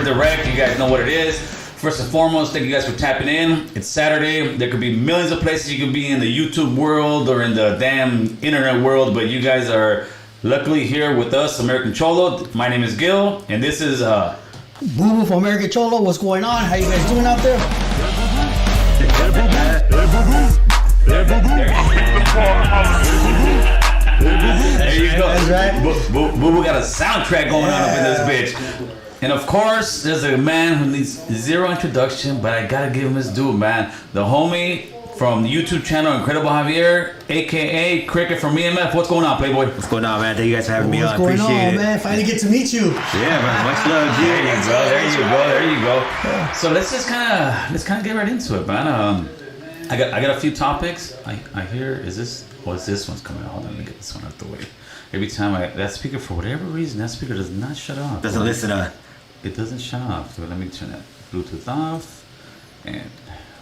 we're direct. You guys know what it is. First and foremost, thank you guys for tapping in. It's Saturday. There could be millions of places you could be in the YouTube world or in the damn internet world, but you guys are luckily here with us, American Cholo. My name is Gil, and this is Boo Boo from American Cholo. What's going on? How you guys doing out there? There you go. That's right. Boo Boo got a soundtrack going on up in this bitch. And of course, there's a man who needs zero introduction, but I gotta give him his due, man. The homie from the YouTube channel, Incredible Javier, aka Cricket from EMF. What's going on, Playboy? What's going on, man? Thank you guys for having me on. What's going Appreciate on, it. man? Finally get to meet you. Yeah, man. Much love, G. There you go. So let's just kind of get right into it, man. I got a few topics. I hear this one's coming out. Hold on, let me get this one out the way. Every time that speaker, for whatever reason, that speaker does not shut off. Doesn't listen on. It doesn't shut off. So let me turn that Bluetooth off, and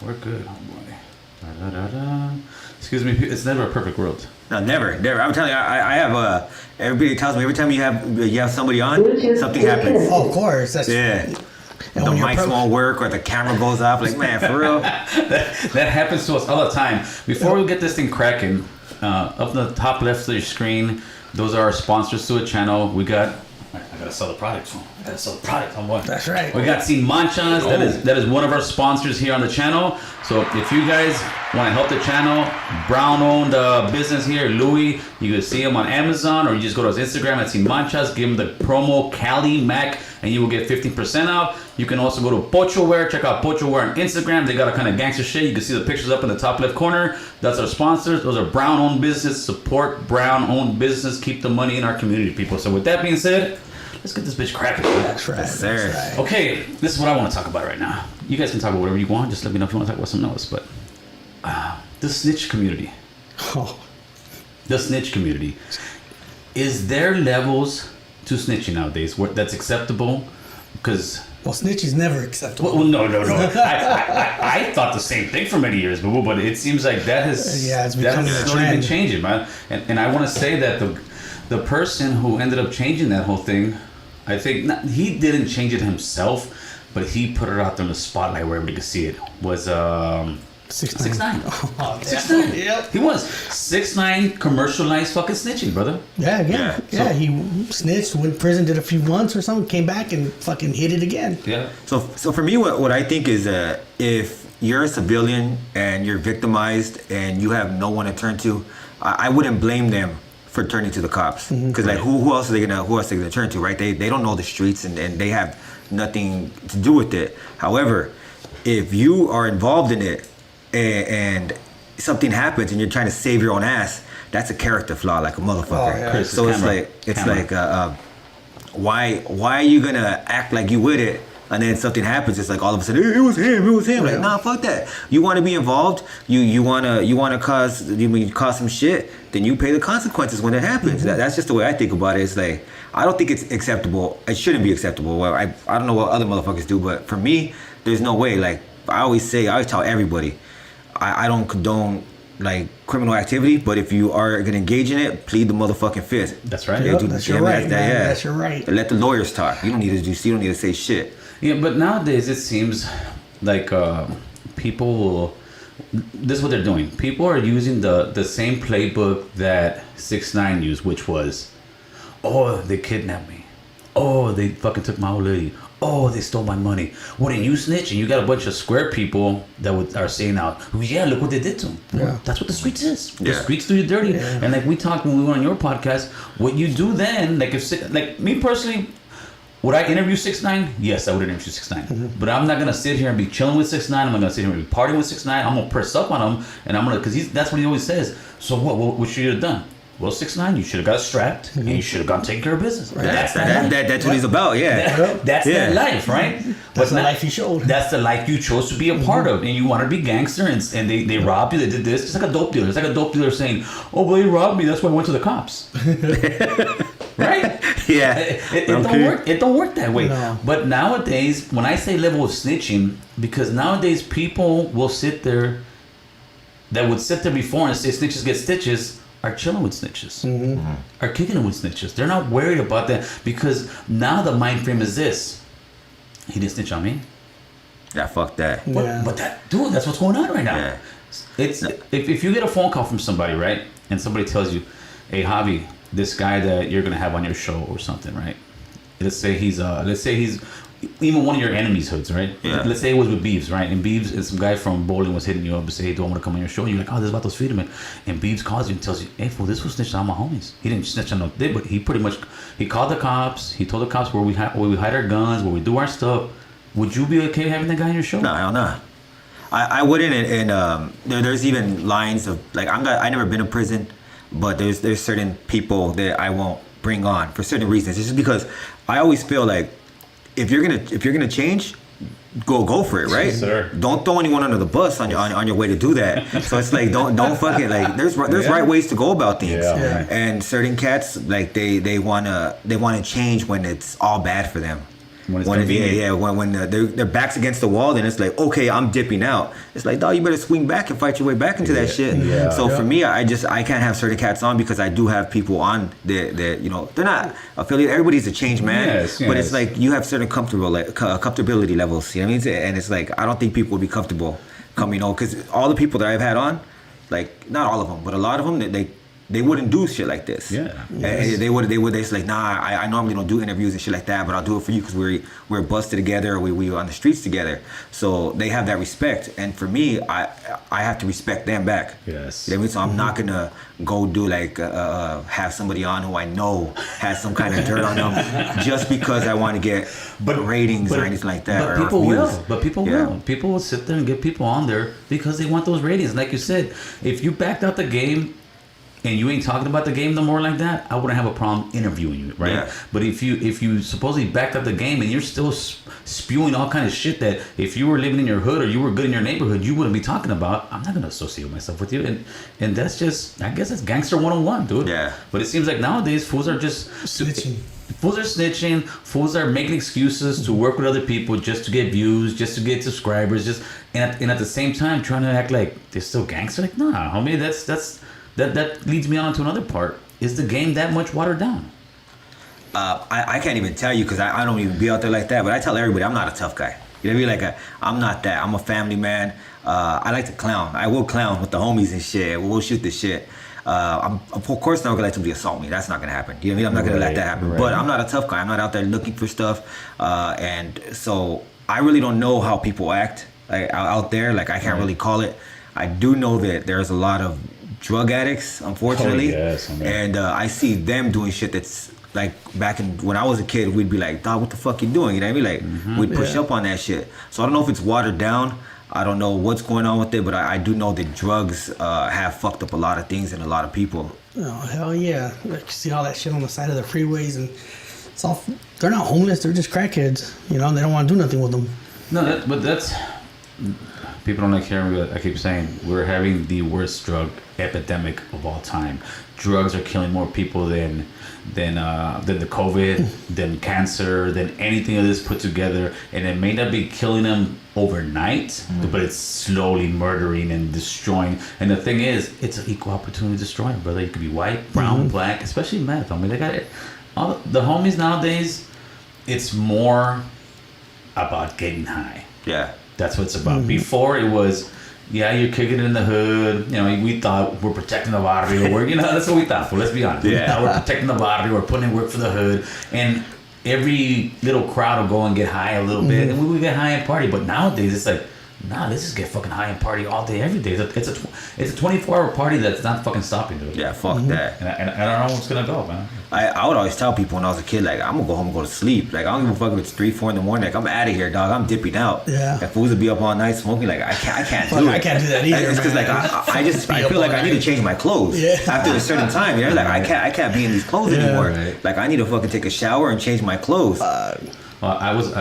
we're good, homeboy. Da-da-da-da. Excuse me, it's never a perfect world. No, never. I'm telling you, I have everybody tells me every time you have somebody on, something happens. Oh, of course. That's Yeah. The mics won't work or the camera goes off. Like, man, for real. that happens to us all the time. Before we get this thing cracking, up in the top left of your screen, those are our sponsors to a channel. We got. I gotta sell the product. Homeboy. That's right. We got Sin Manchas. That is one of our sponsors here on the channel. So if you guys want to help the channel, Brown-owned business here, Louis. You can see him on Amazon, or you just go to his Instagram at Sin Manchas. Give him the promo Cali Mac, and you will get 15% off. You can also go to Pocho Wear. Check out Pocho Wear on Instagram. They got a kind of gangster shit. You can see the pictures up in the top left corner. That's our sponsors. Those are Brown-owned business. Support Brown-owned business. Keep the money in our community, people. So with that being said, let's get this bitch cracking. That's right. Yes, sir. That's right. Okay, this is what I want to talk about right now. You guys can talk about whatever you want. Just let me know if you want to talk about something else. But the snitch community. Oh. The snitch community. Is there levels to snitching nowadays where that's acceptable? Because... Well, snitch is never acceptable. Well, no. I thought the same thing for many years, but it seems like that has it's becoming a slowly been trend. changing, man. And I want to say that the person who ended up changing that whole thing, I think he didn't change it himself, but he put it out there in the spotlight where everybody could see it. Was 6ix9ine. Oh, 6ix9ine. Yep. He was 6ix9ine commercialized fucking snitching, brother. Yeah. So- He snitched, went to prison, did a few months or something, came back and fucking hit it again. Yeah. So for me, what I think is if you're a civilian and you're victimized and you have no one to turn to, I wouldn't blame them for turning to the cops, because like who else are they gonna turn to, right? They don't know the streets and they have nothing to do with it. However, if you are involved in it and something happens and you're trying to save your own ass, that's a character flaw, like a motherfucker. Oh, yeah. Chris, So camera. why are you gonna act like you with it? And then something happens, it's like all of a sudden, it was him. Like, nah, fuck that. You want to be involved, you wanna cause some shit, then you pay the consequences when it happens. That's just the way I think about it. It's like, I don't think it's acceptable. It shouldn't be acceptable. Well, I don't know what other motherfuckers do, but for me, there's no way. Like, I always tell everybody, I don't condone like criminal activity, but if you are gonna engage in it, plead the motherfucking fifth. That's right. Yep, that's your right, man. That's your right. Let the lawyers talk. You don't need to say shit. Yeah, but nowadays it seems like people will. This is what they're doing. People are using the same playbook that 6ix9ine used, which was, oh, they kidnapped me. Oh, they fucking took my old lady. Oh, they stole my money. Wouldn't you snitch? And you got a bunch of square people that are saying out, yeah, look what they did to him. Yeah. That's what the streets is. The Yeah. streets do you dirty. Yeah. And like we talked when we were on your podcast, what you do then, like me personally, would I interview 6ix9ine? Yes, I would interview 6ix9ine. But I'm not gonna sit here and be chilling with 6ix9ine. I'm not gonna sit here and be partying with 6ix9ine. I'm gonna press up on him, and I'm gonna, because that's what he always says. So what should you have done? Well, 6ix9ine, you should have got strapped, and you should have gone taking care of business. Right. That's what he's about. Yeah. That's Yeah. that life, right? That's the not- life you showed. That's the life you chose to be a part of, and you want to be gangster, and they robbed you. They did this. It's like a dope dealer. It's like a dope dealer saying, "Oh, well, they robbed me. That's why I went to the cops." Right? Yeah. It don't work. It don't work that way. No. But nowadays, when I say level of snitching, because nowadays people will sit there, that would sit there before and say snitches get stitches, are chilling with snitches, are kicking it with snitches. They're not worried about that, because now the mind frame is this: He didn't snitch on me. Yeah, fuck that. Yeah. But that, dude, that's what's going on right now. Yeah. It's if you get a phone call from somebody, right, and somebody tells you, "Hey, Javi, this guy that you're gonna have on your show or something, right? Let's say he's even one of your enemies' hoods, right? Yeah. Let's say it was with Beeves, right? And Beeves and some guy from bowling was hitting you up and say, "Hey, do I want to come on your show?" And you're like, "Oh, this is about those Friedman." And Beeves calls you and tells you, "Hey, fool, this was snitched on my homies. He didn't snitch on no dick, but he pretty much he called the cops. He told the cops where we hide our guns, where we do our stuff." Would you be okay having that guy on your show? No, hell no. I wouldn't, and there's even lines of like I never been to prison, but there's certain people that I won't bring on for certain reasons. It's just because I always feel like if you're gonna change, go for it, right? Yes, sir. Don't throw anyone under the bus on your way to do that. So it's like don't fucking like there's right ways to go about things. Yeah. And certain cats like they wanna change when it's all bad for them. When it's when convenient. their backs against the wall, then it's like, okay, I'm dipping out. It's like, dog, you better swing back and fight your way back into that shit. Yeah. So for me, I can't have certain cats on because I do have people on that you know, they're not affiliated. Everybody's a change man, but it's like you have certain comfortability levels. You know what I mean? And it's like I don't think people would be comfortable coming on because all the people that I've had on, like not all of them, but a lot of them, they wouldn't do shit like this. Yeah. And they would say like, nah, I normally don't do interviews and shit like that, but I'll do it for you because we're busted together, or we were on the streets together. So they have that respect, and for me, I have to respect them back. Yes. You know what I mean? So I'm not gonna go do like have somebody on who I know has some kind of dirt on them just because I want to get ratings or anything like that. But people views. will. But people will. People will sit there and get people on there because they want those ratings. Like you said, if you backed out the game and you ain't talking about the game no more like that, I wouldn't have a problem interviewing you, right? Yeah. But if you supposedly backed up the game and you're still spewing all kind of shit that if you were living in your hood or you were good in your neighborhood, you wouldn't be talking about, I'm not gonna associate myself with you. And that's just, I guess that's gangster 101, dude. Yeah. But it seems like nowadays fools are just Snitching. Fools are snitching. Fools are making excuses to work with other people just to get views, just to get subscribers, and at the same time trying to act like they're still gangster. Like, nah, homie, that leads me on to another part. Is the game that much watered down? I can't even tell you because I don't even be out there like that. But I tell everybody I'm not a tough guy. You know what I mean? Like I'm not that. I'm a family man. I like to clown. I will clown with the homies and shit. We'll shoot the shit. Of course, not gonna let somebody assault me. That's not gonna happen. You know what I mean? I'm not gonna let that happen. But I'm not a tough guy. I'm not out there looking for stuff. And so I really don't know how people act like out there. Like I can't really call it. I do know that there's a lot of drug addicts, unfortunately. And I see them doing shit that's like back in when I was a kid, we'd be like, dog, what the fuck you doing? You know what I mean? Like we'd push up on that shit. So I don't know if it's watered down. I don't know what's going on with it, but I do know that drugs have fucked up a lot of things and a lot of people. Oh hell yeah! Like, you see all that shit on the side of the freeways, and it's all. They're not homeless. They're just crackheads. You know, they don't want to do nothing with them. No, but that's people don't like hearing me. I keep saying we're having the worst drug epidemic of all time. Drugs are killing more people than the COVID, than cancer, than anything of this put together. And it may not be killing them overnight, but it's slowly murdering and destroying. And the thing is, it's an equal opportunity destroyer, brother. You could be white, brown, black, especially meth. I mean, they got it. All the homies nowadays, it's more about getting high. Yeah. That's what it's about. Before it was, yeah, you're kicking it in the hood. You know, we thought we're protecting the barrio. That's what we thought. Well, let's be honest. Yeah. We thought we're protecting the barrio. We're putting in work for the hood. And every little crowd will go and get high a little bit. And we would get high and party. But nowadays, it's like, nah, let's just get fucking high and party all day, every day. It's a 24-hour party that's not fucking stopping, dude. Yeah, fuck that. And I don't know what's going to go, man. I would always tell people when I was a kid, like, I'm gonna go home and go to sleep. Like, I don't give a fuck if it's 3, 4 in the morning. Like, I'm out of here, dog. I'm dipping out. Yeah. If fools would be up all night smoking, like, I can't do it. I can't do that either. It's because, like, I feel like I need to change my clothes after a certain time. You know, like, I can't be in these clothes anymore. Right. Like, I need to fucking take a shower and change my clothes. Well, I was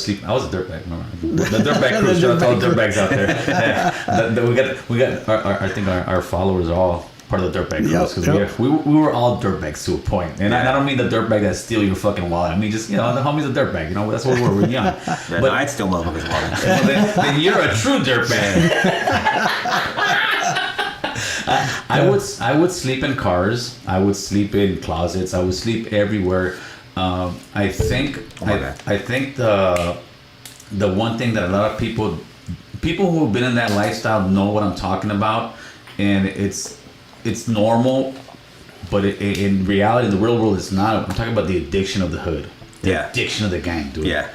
sleeping. I was a dirtbag. Remember the dirtbag crew? Shout out to all the dirtbags out there. Yeah, we got. I think our followers are all part of the dirtbag crew because we were all dirtbags to a point. And I don't mean the dirtbag that steal your fucking wallet. I mean just the homie's a dirtbag. You know that's what we were. We're young. But I'd steal motherfuckers' wallets. Well, then you're a true dirtbag. I would sleep in cars. I would sleep in closets. I would sleep everywhere. I think God. I think the one thing that a lot of people who have been in that lifestyle know what I'm talking about, and it's normal, but in reality, in the real world, it's not. I'm talking about the addiction of the hood, the addiction of the gang, dude. Yeah.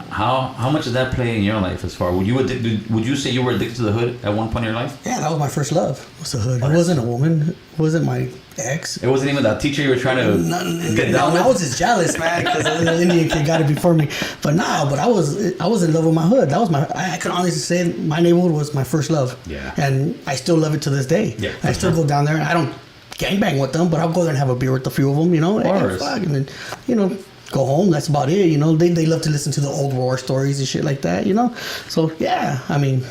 How much did that play in your life? As far would you say you were addicted to the hood at one point in your life? Yeah, that was my first love. Was the hood. It wasn't a woman. It wasn't my ex. It wasn't even that teacher you were trying to get down with. I was just jealous, man, because the Indian kid got it before me. But I was in love with my hood. That was I can honestly say my neighborhood was my first love. Yeah. And I still love it to this day. Yeah. I still go down there, and I don't gangbang with them, but I'll go there and have a beer with a few of them, you know. Of course. And then, you know, go home. That's about it. You know, they love to listen to the old war stories and shit like that. You know, so yeah. I mean,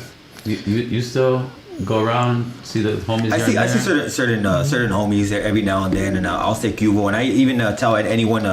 you still go around, see the homies. I see certain homies there every now and then, and I'll say Cubo, and I even tell anyone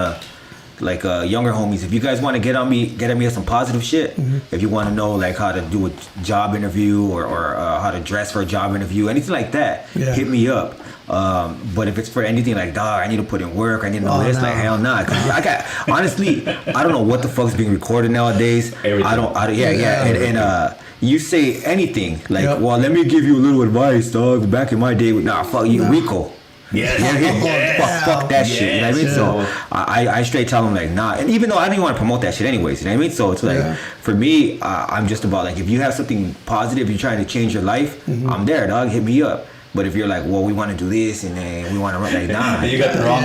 like younger homies, if you guys want to get at me with some positive shit, if you want to know like how to do a job interview or how to dress for a job interview, anything like that, hit me up. But if it's for anything like, dog, I need to put in work, I need to know this, like, hell nah. Cause honestly, I don't know what the fuck's being recorded nowadays. Everything. And you say anything like, well, let me give you a little advice, dog. Back in my day, fuck you, Rico. Fuck that shit. You know what I mean? So I straight tell them like, nah. And even though I don't even want to promote that shit anyways, you know what I mean? So it's like, for me, I'm just about like, if you have something positive, you're trying to change your life, I'm there, dog. Hit me up. But if you're like, well, we want to do this and then we want to run, like, nah. You got the wrong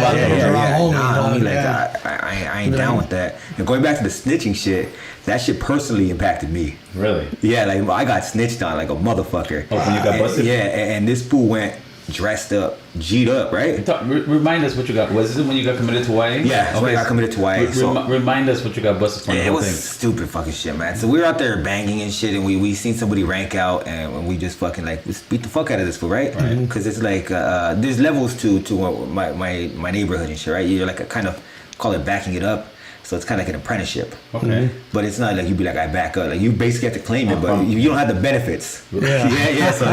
I ain't down with that. And going back to the snitching shit, that shit personally impacted me. Really? Yeah, like I got snitched on like a motherfucker. Oh, when you got busted? Yeah, and this fool went dressed up, G'd up, right? Remind us what you got. Was it when you got committed to YA? Yeah, when I got committed to YA. Remind us what you got busted for. Yeah, it was stupid fucking shit, man. So we were out there banging and shit, and we seen somebody rank out, and we just fucking like just beat the fuck out of this fool, right? Because it's like there's levels to my neighborhood and shit, right? You're like a kind of call it backing it up. So it's kind of like an apprenticeship. Okay. But it's not like you be like, I back up. Like you basically have to claim it, but you don't have the benefits. Yeah. So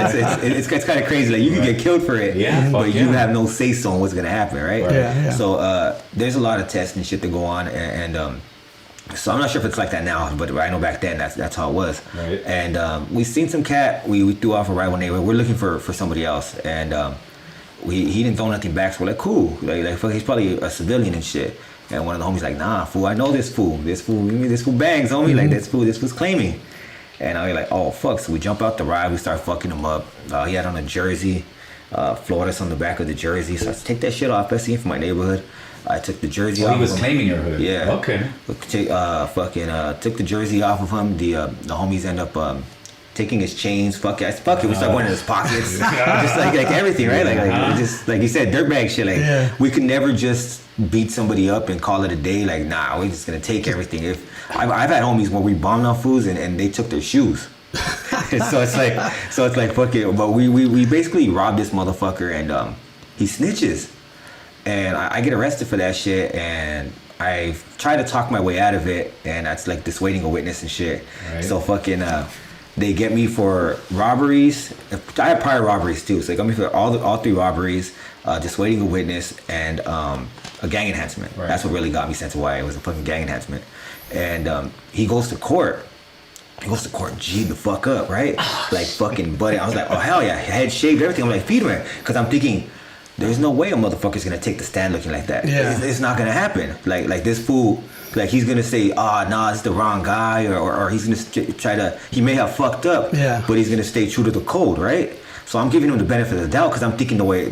it's kind of crazy. Like you can get killed for it, but you have no say so on what's gonna happen, right? So there's a lot of tests and shit that go on, and so I'm not sure if it's like that now, but I know back then that's how it was. Right. And we seen some cat. We threw off a rival neighbor. We're looking for somebody else, and he didn't throw nothing back. So we're like, cool. Like fuck, he's probably a civilian and shit. And one of the homies like, nah, fool, I know this fool. This fool bangs, homie. Like, this fool's claiming. And I was like, oh, fuck. So we jump out the ride. We start fucking him up. He had on a jersey. Florida's on the back of the jersey. So I take that shit off. Best thing for my neighborhood. I took the jersey off. He was claiming your hood. Yeah. Okay. Took the jersey off of him. The homies end up taking his chains. Fuck it. We start going in his pockets. Just like everything, right? Like just like you said, dirtbag shit. Like we could never just beat somebody up and call it a day. Like, nah, we're just gonna take everything. If I've had homies where we bombed on foods and they took their shoes. so it's like fuck it. But we basically robbed this motherfucker, and he snitches, and I get arrested for that shit, and I try to talk my way out of it, and that's like dissuading a witness and shit. Right. So fucking they get me for robberies. I had prior robberies too, so they got me for all three robberies, dissuading a witness, and a gang enhancement. Right. That's what really got me sent to YA. It was a fucking gang enhancement. And he goes to court. G'd the fuck up, right? Like fucking buddy. I was like, oh hell yeah, head shaved, everything. I'm like, feed him, because I'm thinking, there's no way a motherfucker's gonna take the stand looking like that. Yeah. It's not gonna happen. Like this fool. Like he's gonna say, nah, it's the wrong guy, or he's gonna try to. He may have fucked up, but he's gonna stay true to the code, right? So I'm giving him the benefit of the doubt because I'm thinking the way my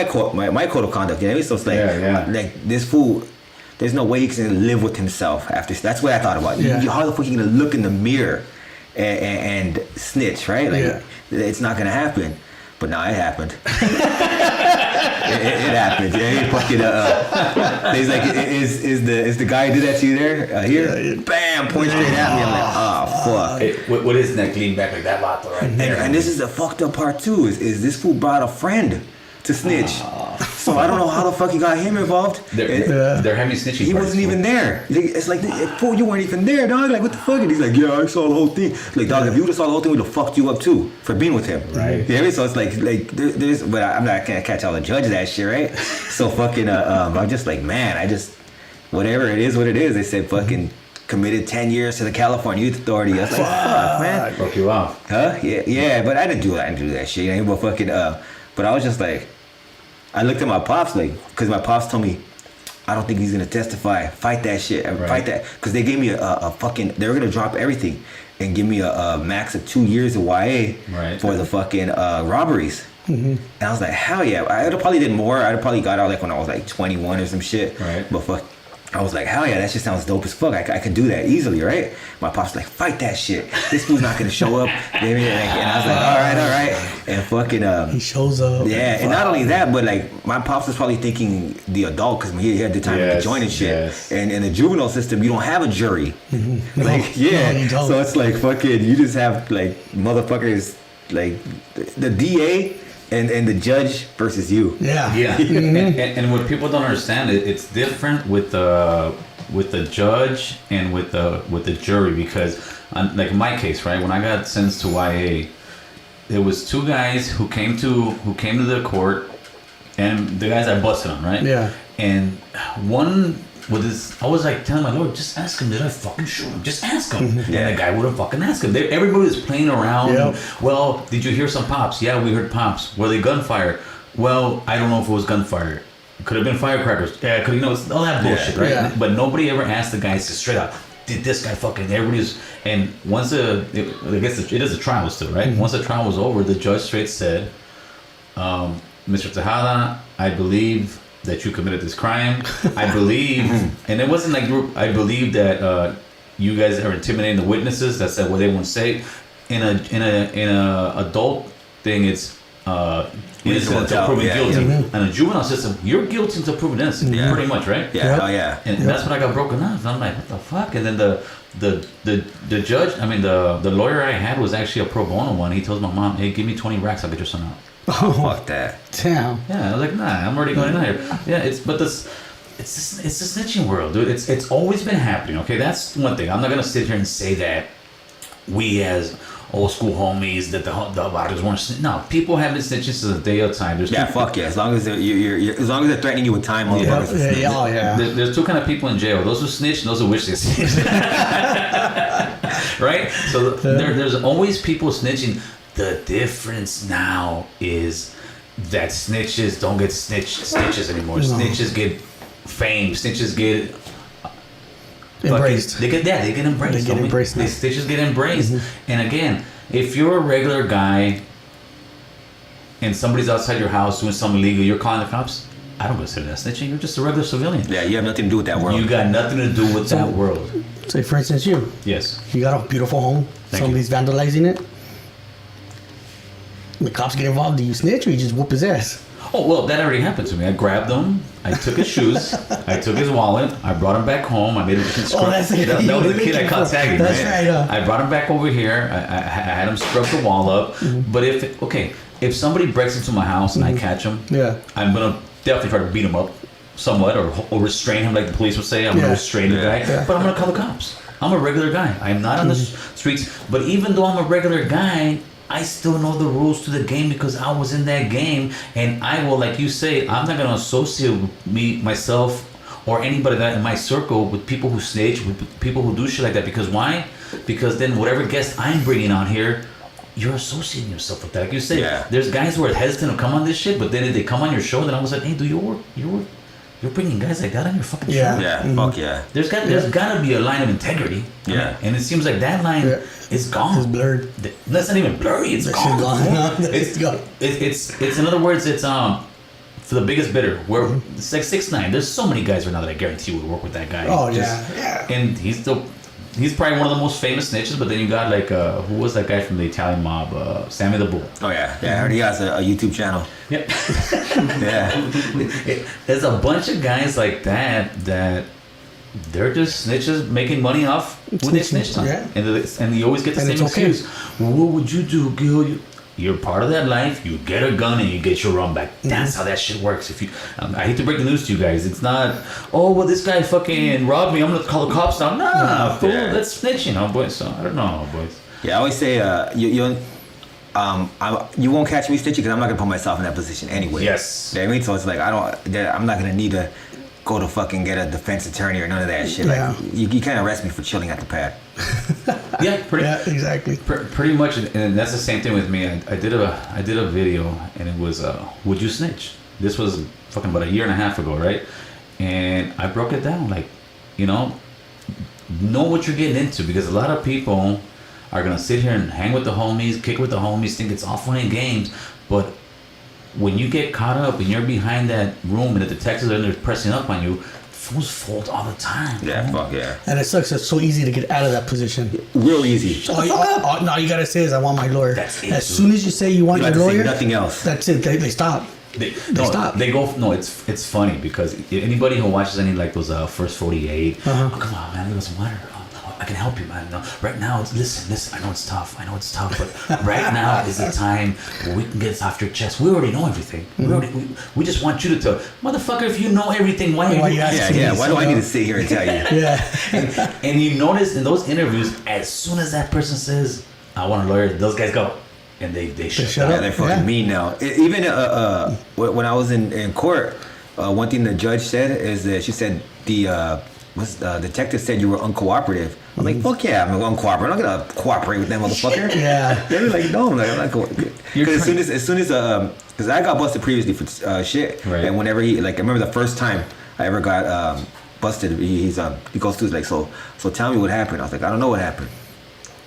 code of conduct. You know, so it's like like this fool. There's no way he's gonna live with himself after. That's what I thought about. How the fuck you gonna look in the mirror and snitch, right? Like it's not gonna happen. But no, it happened. it happened. Yeah, he fucking he's like, is the guy who did that to you there? Here? Bam! Point straight at me. I'm like, fuck. Hey, what is neck lean back like that vato right there? And this is the fucked up part too. Is this fool brought a friend to snitch. So I don't know how the fuck he got him involved. They're having snitching. He wasn't even there. It's like, fool, you weren't even there, dog. Like, what the fuck? And he's like, yeah, I saw the whole thing. Like, dog, if you would have saw the whole thing, we would have fucked you up too for being with him. Right. You know what I mean? So it's like there's, but I'm not gonna catch all the judge that shit, right? So fucking, I'm just like, man, whatever it is, what it is. They said fucking committed 10 years to the California Youth Authority. I was like, fuck, man. Fuck you off. Huh? Yeah, but I didn't do that shit. You know? But fucking, but I was just like, I looked at my pops, like, because my pops told me, I don't think he's gonna testify. Fight that shit. Right. Fight that. Because they gave me a fucking, they were gonna drop everything and give me a max of 2 years of YA for the fucking robberies. And I was like, hell yeah. I'd have probably did more. I'd have probably got out like when I was like 21 or some shit. Right. But fuck, I was like, hell yeah, that shit sounds dope as fuck. I could do that easily, right? My pop's like, fight that shit. This fool's not gonna show up. Baby. And I was like, all right. And fucking he shows up. Yeah, and not only that, but like my pops was probably thinking the adult, because he had the time to join and shit. Yes. And in the juvenile system, you don't have a jury. Like, you don't. So it's like fucking, you just have like motherfuckers, like the DA and the judge versus you. Yeah. And what people don't understand, it's different with the judge and with the jury, because like in my case, right, when I got sentenced to YA, there was two guys who came to the court, and the guys I busted on, right? Yeah. And one with his, I was like telling my lord, just ask him, did I fucking shoot him? Just ask him. And the guy wouldn't fucking ask him. Everybody was playing around. Yep. Well, did you hear some pops? Yeah, we heard pops. Were they gunfire? Well, I don't know if it was gunfire. Could have been firecrackers. Yeah, could, it's all that bullshit, right? Yeah. But nobody ever asked the guys to straight up, did this guy fucking, everybody's, and once I guess it is a trial still, right? Once the trial was over, the judge straight said, Mr. Tejada, I believe that you committed this crime. I believe, and it wasn't like I believe that you guys are intimidating the witnesses. That said what they won't say. In a adult thing, it's innocent until proven guilty. In a juvenile system, you're guilty until proven innocent. Pretty much, right? Yeah. Oh yeah. And that's when I got broken off. And I'm like, what the fuck? And then the judge, I mean the lawyer I had was actually a pro bono one. He tells my mom, hey, give me 20 racks, I'll get your son out. Oh, fuck that. Damn. Yeah, I was like, nah, I'm already going in here. Yeah, it's the snitching world, dude. It's always been happening. Okay, that's one thing. I'm not gonna sit here and say that we as old school homies that the barrios weren't snitching. No, people have been snitching since the day of time. Fuck yeah. As long as they're threatening you with time, motherfuckers. Yeah. There's two kind of people in jail: those who snitch and those who wish they snitch. Right? So there's always people snitching. The difference now is that snitches don't get stitches anymore. No. Snitches get fame. Snitches get embraced. They get embraced. They get embraced. Snitches get embraced. And again, if you're a regular guy and somebody's outside your house doing something illegal, you're calling the cops. I don't consider that snitching. You're just a regular civilian. Yeah, you have nothing to do with that world. You got nothing to do with that world. Say, for instance, you. Yes. You got a beautiful home. Somebody's vandalizing it. The cops get involved. Do you snitch or you just whoop his ass? Oh, well, that already happened to me. I grabbed him. I took his shoes. I took his wallet. I brought him back home. I made him scrub. That's it. That was the kid I caught tagging. That's right. I brought him back over here. I had him scrub the wall up. But if somebody breaks into my house and I catch him, I'm gonna definitely try to beat him up somewhat or restrain him, like the police would say. I'm gonna restrain the guy, but I'm gonna call the cops. I'm a regular guy. I'm not on the streets. But even though I'm a regular guy, I still know the rules to the game because I was in that game, and I will, like you say, I'm not gonna associate myself or anybody that in my circle with people who snitch, with people who do shit like that. Because why? Because then whatever guest I'm bringing on here, you're associating yourself with that. Like you say, there's guys who are hesitant to come on this shit, but then if they come on your show, then I was like, hey, do you work? You're bringing guys like that on your fucking show. Yeah, fuck yeah. There's gotta be a line of integrity. Yeah. And it seems like that line is gone. It's blurred. That's not even blurry. It's gone. It's gone. It's in other words, it's for the biggest bidder. Where it's like 6ix9ine. There's so many guys right now that I guarantee would work with that guy. Oh yeah. And he's probably one of the most famous snitches. But then you got like who was that guy from the Italian mob? Sammy the Bull. Oh yeah. I heard he has a YouTube channel. Yep. Yeah. There's a bunch of guys like that they're just snitches making money off who they snitched on. And you always get the same excuse. Well, what would you do, Gil? you're part of that life. You get a gun and you get your run back. That's how that shit works. If you, I hate to break the news to you guys. It's not, oh well, this guy fucking robbed me. I'm gonna call the cops now. Nah, fool. That's snitching, boys. So I don't know, boys. Yeah, I always say you won't catch me snitching because I'm not gonna put myself in that position anyway. Yes. You know what I mean? So it's like I'm not gonna need to go to fucking get a defense attorney or none of that shit. Yeah. Like you can't arrest me for chilling at the pad. Yeah, exactly. Pretty much, and that's the same thing with me. I did a video, and it was would you snitch? This was fucking about a year and a half ago, right? And I broke it down, like, know what you're getting into, because a lot of people are gonna sit here and hang with the homies, kick with the homies, think it's all fun and games, but when you get caught up and you're behind that room and the detectives are there pressing up on you, fools fold all the time. Yeah, fuck yeah. And it sucks. It's so easy to get out of that position. Real easy. All you gotta say is, I want my lawyer. That's it, as soon as you say you want your lawyer, say nothing else. That's it. They stop. They stop. They go. No, it's funny because anybody who watches any like those First 48, oh come on, man, give us some water. I can help you, man. No, right now, listen. I know it's tough, but right now is the time where we can get this off your chest. We already know everything. We just want you to tell, motherfucker. If you know everything, why are you asking me? Why do I need to sit here and tell you? Yeah. and you notice in those interviews, as soon as that person says, "I want a lawyer," those guys go. And they shut up. Yeah, they're fucking mean now. Even when I was in court, one thing the judge said is that she said the detective said you were uncooperative. I'm like, fuck yeah, I'm uncooperative. I'm not gonna cooperate with that motherfucker. Yeah. They were like, no, I'm not cooperating. Because as soon as because I got busted previously for shit, right. And whenever I remember the first time I ever got busted, he goes through like, so tell me what happened. I was like, I don't know what happened.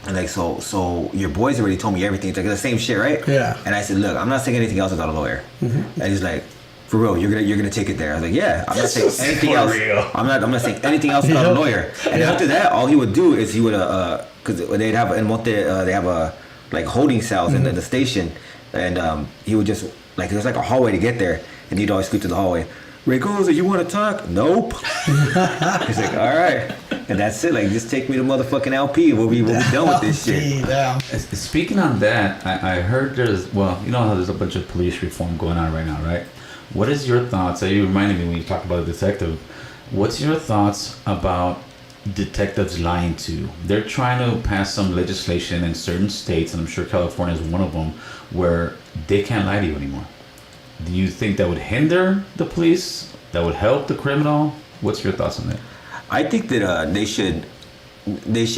And like, so your boys already told me everything. It's like the same shit, right? Yeah. And I said, look, I'm not saying anything else without a lawyer. And he's like, for real, you're gonna take it there. I was like, yeah, I'm not saying anything else. I'm not saying anything else without a lawyer. And after that, all he would do is he would because they'd have they have a like holding cells in the station, and he would just like there's like a hallway to get there, and he'd always speak to the hallway. Rico's, you want to talk? Nope. He's like, all right. And that's it. Like, just take me to motherfucking LP. We'll be done with this shit. Yeah. Speaking on that, I heard there's how there's a bunch of police reform going on right now, right? What is your thoughts? You reminded me when you talked about a detective. What's your thoughts about detectives lying to you? They're trying to pass some legislation in certain states, and I'm sure California is one of them, where they can't lie to you anymore. Do you think that would hinder the police? That would help the criminal? What's your thoughts on that? I think that they should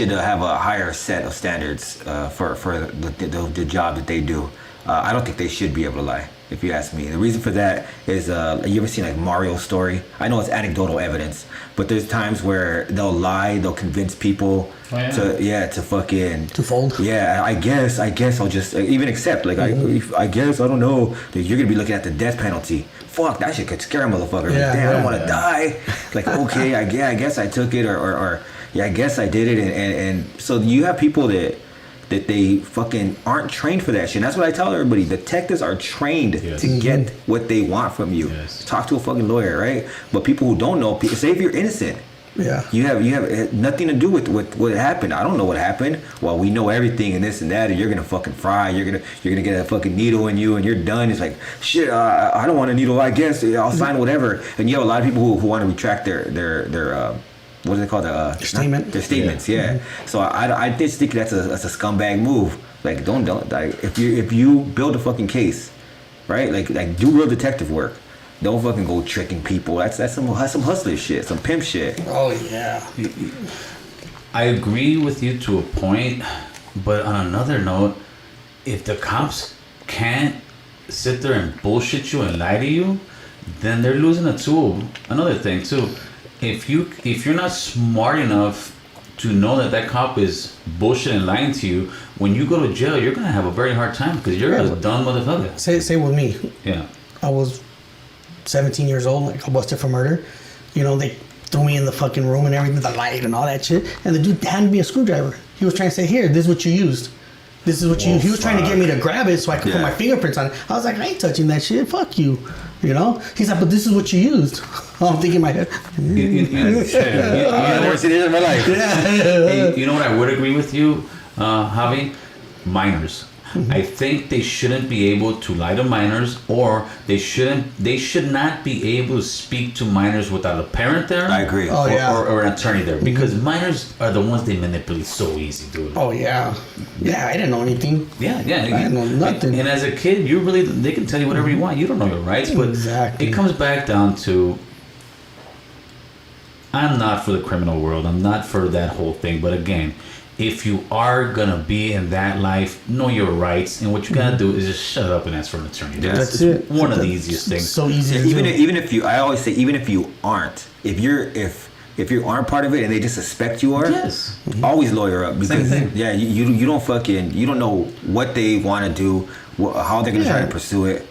have a higher set of standards for the job that they do. I don't think they should be able to lie, if you ask me. The reason for that is, you ever seen like Mario's story? I know it's anecdotal evidence, but there's times where they'll lie, they'll convince people to fold. Yeah, I guess I'll just even accept. Like I guess I don't know that you're gonna be looking at the death penalty. Fuck, that shit could scare a motherfucker. Yeah, Damn, I don't want to die. Like okay, I guess I took it, or yeah, I guess I did it, and so you have people that they fucking aren't trained for that shit. And that's what I tell everybody. Detectives are trained to get what they want from you. Yes. Talk to a fucking lawyer, right? But people who don't know, say if you're innocent, you have nothing to do with what happened. I don't know what happened. Well, we know everything and this and that, and you're gonna fucking fry. You're gonna get a fucking needle in you, and you're done. It's like shit. I don't want a needle. I guess I'll sign whatever. And you have a lot of people who want to retract their what do they call it? Statement. Their statements, yeah. So I just think that's a scumbag move. Like don't like if you build a fucking case, right? Like do real detective work. Don't fucking go tricking people. That's some hustler shit, some pimp shit. Oh yeah. I agree with you to a point, but on another note, if the cops can't sit there and bullshit you and lie to you, then they're losing a tool. Another thing too. If you're not smart enough to know that cop is bullshit and lying to you, when you go to jail, you're gonna have a very hard time because you're a dumb motherfucker. Say with me. Yeah. I was 17 years old. Like I busted for murder. They threw me in the fucking room and everything, the light and all that shit. And the dude handed me a screwdriver. He was trying to say, "Here, this is what you used. This is what you." He was trying to get me to grab it so I could put my fingerprints on it. I was like, I ain't touching that shit. Fuck you. He's like, but this is what you used. I'm thinking in my head. I've never seen it in my life. Hey, you know what I would agree with you, Javi? Minors. I think they shouldn't be able to lie to minors, or they should not be able to speak to minors without a parent there. I agree. Oh, yeah. Or an attorney there, because minors are the ones they manipulate so easy, dude. Oh yeah, yeah. I didn't know anything. Yeah. I didn't know nothing. And as a kid, they can tell you whatever you want. You don't know your rights, but Exactly. it comes back down to, I'm not for the criminal world. I'm not for that whole thing. But again, if you are gonna be in that life, know your rights, and what you gotta do is just shut up and ask for an attorney. That's it. One of the easiest things. So easy. Yeah, to do. even if you, I always say, even if you aren't, if you aren't part of it and they just suspect you are, Yes. always lawyer up, because Same thing. yeah, you don't know what they want to do, how they're gonna try to pursue it.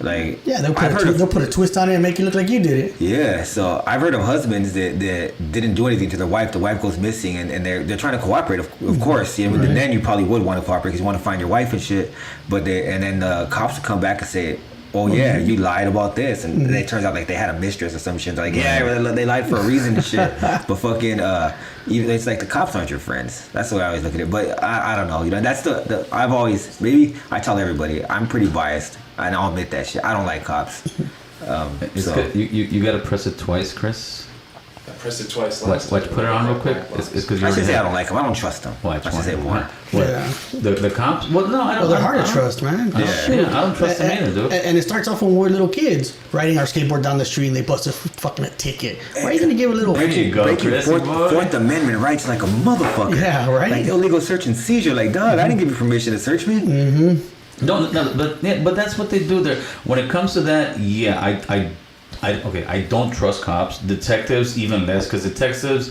Like, Yeah, they'll I've heard of- they'll put a twist on it and make it look like you did it. Yeah, so I've heard of husbands that didn't do anything to their wife. The wife goes missing, and they're trying to cooperate. Of course, you know, Right. then you probably would want to cooperate because you want to find your wife and shit. But then the cops would come back and say, "Oh yeah, you lied about this," and then it turns out like they had a mistress or some shit. They're like, yeah, they lied for a reason and shit. But fucking, even it's like the cops aren't your friends. That's the way I always look at it. But I don't know. You know, that's the I've always, maybe I tell everybody I'm pretty biased, and I'll admit that shit. I don't like cops. It's So- good. You gotta press it twice, Chris. I pressed it twice. Watch, put it on real quick. It's because I you're. should say I don't like them. I don't trust them. Watch. I should say more. What? Yeah. The cops? Well, no, I don't. Well, they're hard I to don't- trust, man. I don't, yeah, I don't trust them either, dude. And it starts off when we're little kids riding our skateboard down the street and they bust a fucking ticket. Why are you gonna give a little? There you go, Break your Chris. Fourth Amendment rights like a motherfucker. Yeah, right. Like illegal search and seizure. Like, dog, I didn't give you permission to search me. No, but that's what they do there. When it comes to that, yeah, I don't trust cops. Detectives even less, because detectives,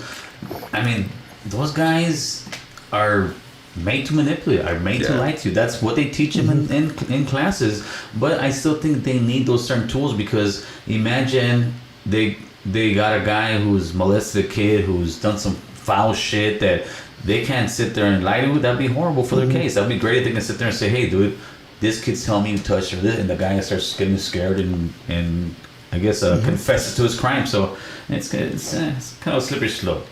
I mean, those guys are made to manipulate, are made to Yeah. lie to you. That's what they teach them in classes. But I still think they need those certain tools, because imagine they got a guy who's molested a kid, who's done some foul shit that they can't sit there and lie to. That'd be horrible for their case. That'd be great if they can sit there and say, hey, dude, this kid's telling me you touched her, and the guy starts getting scared and I guess confesses to his crime. So it's kind of a slippery slope.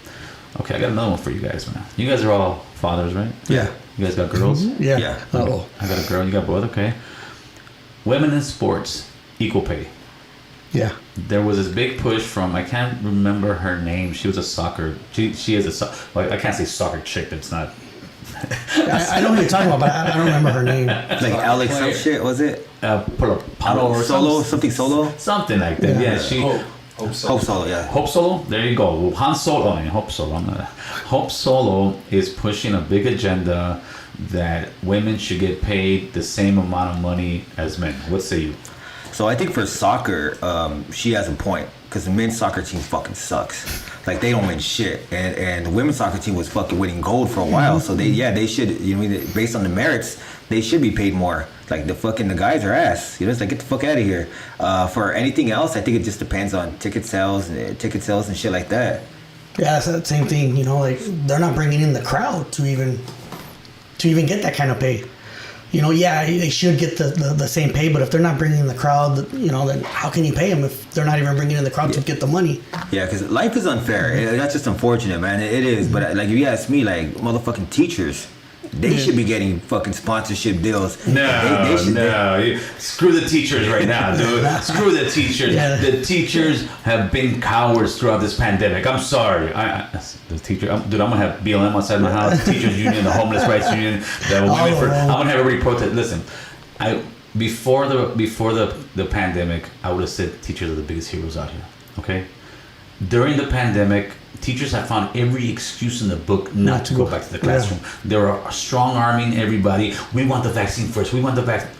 Okay, I got another one for you guys, man. You guys are all fathers, right? Yeah. You guys got girls? Yeah. Yeah. Oh. I got a girl, you got both, okay. Women in sports, equal pay. Yeah. There was this big push from, I can't remember her name. She was a soccer, she is I can't say soccer chick, that's not. I know what you're talking about, but I don't remember her name. Like Alex some shit, was it? Palo or Solo? Something Solo? something like that. Yeah. Yeah, she. Hope so. Hope Solo, yeah. Hope Solo, there you go. Well, Han Solo, I mean, Hope Solo. Hope Solo is pushing a big agenda that women should get paid the same amount of money as men. What say you? So I think for soccer, she has a point, because the men's soccer team fucking sucks. Like, they don't win shit, and the women's soccer team was fucking winning gold for a while. So they should, you know, based on the merits, they should be paid more. Like, the guys are ass. You know, it's like, get the fuck out of here. For anything else, I think it just depends on ticket sales and shit like that. Yeah, it's that same thing. You know, like they're not bringing in the crowd to even get that kind of pay. You know, yeah, they should get the same pay, but if they're not bringing in the crowd, you know, then how can you pay them if they're not even bringing in the crowd to get the money? Yeah, because life is unfair. That's just unfortunate, man. It is. But like, if you ask me, like, motherfucking teachers, they should be getting fucking sponsorship deals. They should, Screw the teachers right now, dude. Screw the teachers. Yeah. The teachers have been cowards throughout this pandemic. I'm sorry. The teacher, I'm gonna have BLM outside my house. The teachers union, the homeless rights union. I'm gonna have everybody protest. Listen, before the pandemic, I would have said teachers are the biggest heroes out here. Okay. During the pandemic, teachers have found every excuse in the book not to go back to the classroom. They are strong-arming everybody. We want the vaccine first. We want the vaccine.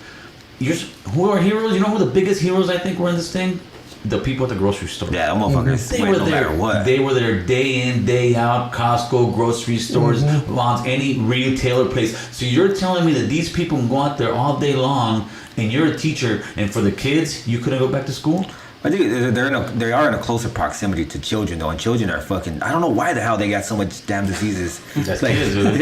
Who are heroes? You know who the biggest heroes I think were in this thing? The people at the grocery store. Yeah, the motherfuckers They went were no there. matter what. They were there day in, day out. Costco, grocery stores, Vons, any retailer place. So you're telling me that these people can go out there all day long, and you're a teacher, and for the kids, you couldn't go back to school? I think they are in a closer proximity to children though, and children are fucking. I don't know why the hell they got so much damn diseases. That's Like, kids, dude.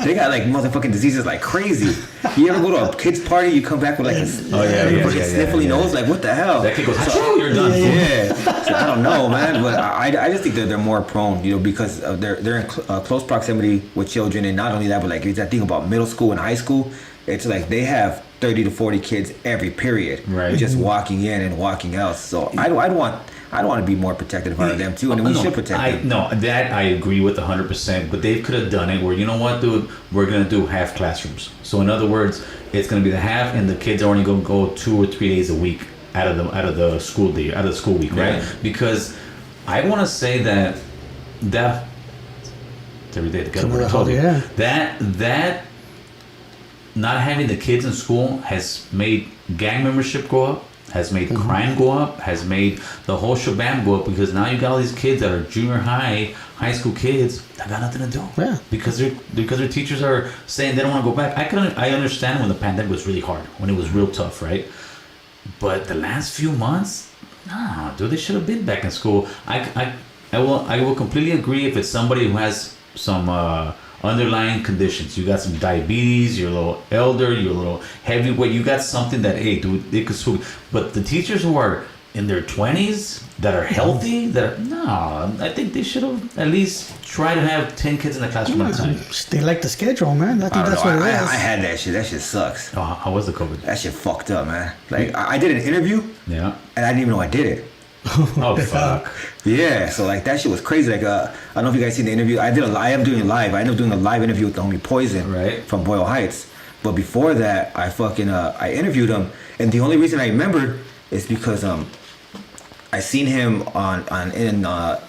they got like motherfucking diseases like crazy. You ever go to a kid's party? You come back with like a sniffly nose. Like, what the hell? That kid goes, you're done. Yeah, so I don't know, man, but I just think that they're more prone, you know, because they're in close proximity with children, and not only that, but like it's that thing about middle school and high school. It's like they have 30 to 40 kids every period, Right. just walking in and walking out. So I'd want to be more protective of them too, and we should protect them. No, that I agree with 100%. But they could have done it where, you know what, dude, we're gonna do half classrooms. So in other words, it's gonna be the half, and the kids are only gonna go 2 or 3 days a week out of the school day, out of the school week, right? Yeah. Because I want to say that every day together. I told you Yeah. that not having the kids in school has made gang membership go up, has made crime go up, has made the whole shebang go up, because now you got all these kids that are junior high school kids that got nothing to do. Yeah. Because their teachers are saying they don't want to go back. I understand when the pandemic was really hard, when it was real tough, right? But the last few months, nah, dude, they should have been back in school. I will completely agree if it's somebody who has some underlying conditions. You got some diabetes, you're a little elder, you're a little heavyweight, you got something that, hey, dude, they could swoop. But the teachers who are in their 20s that are healthy, I think they should have at least tried to have 10 kids in the classroom at a time. They like the schedule, man. I think that's what it is. I had that shit. That shit sucks. Oh, how was the COVID? That shit fucked up, man. Like I did an interview, Yeah. and I didn't even know I did it. Oh, fuck. Yeah, so like that shit was crazy. Like I don't know if you guys seen the interview. I am doing it live. I ended up doing a live interview with the homie Poison, Right. from Boyle Heights. But before that, I fucking I interviewed him, and the only reason I remembered is because I seen him on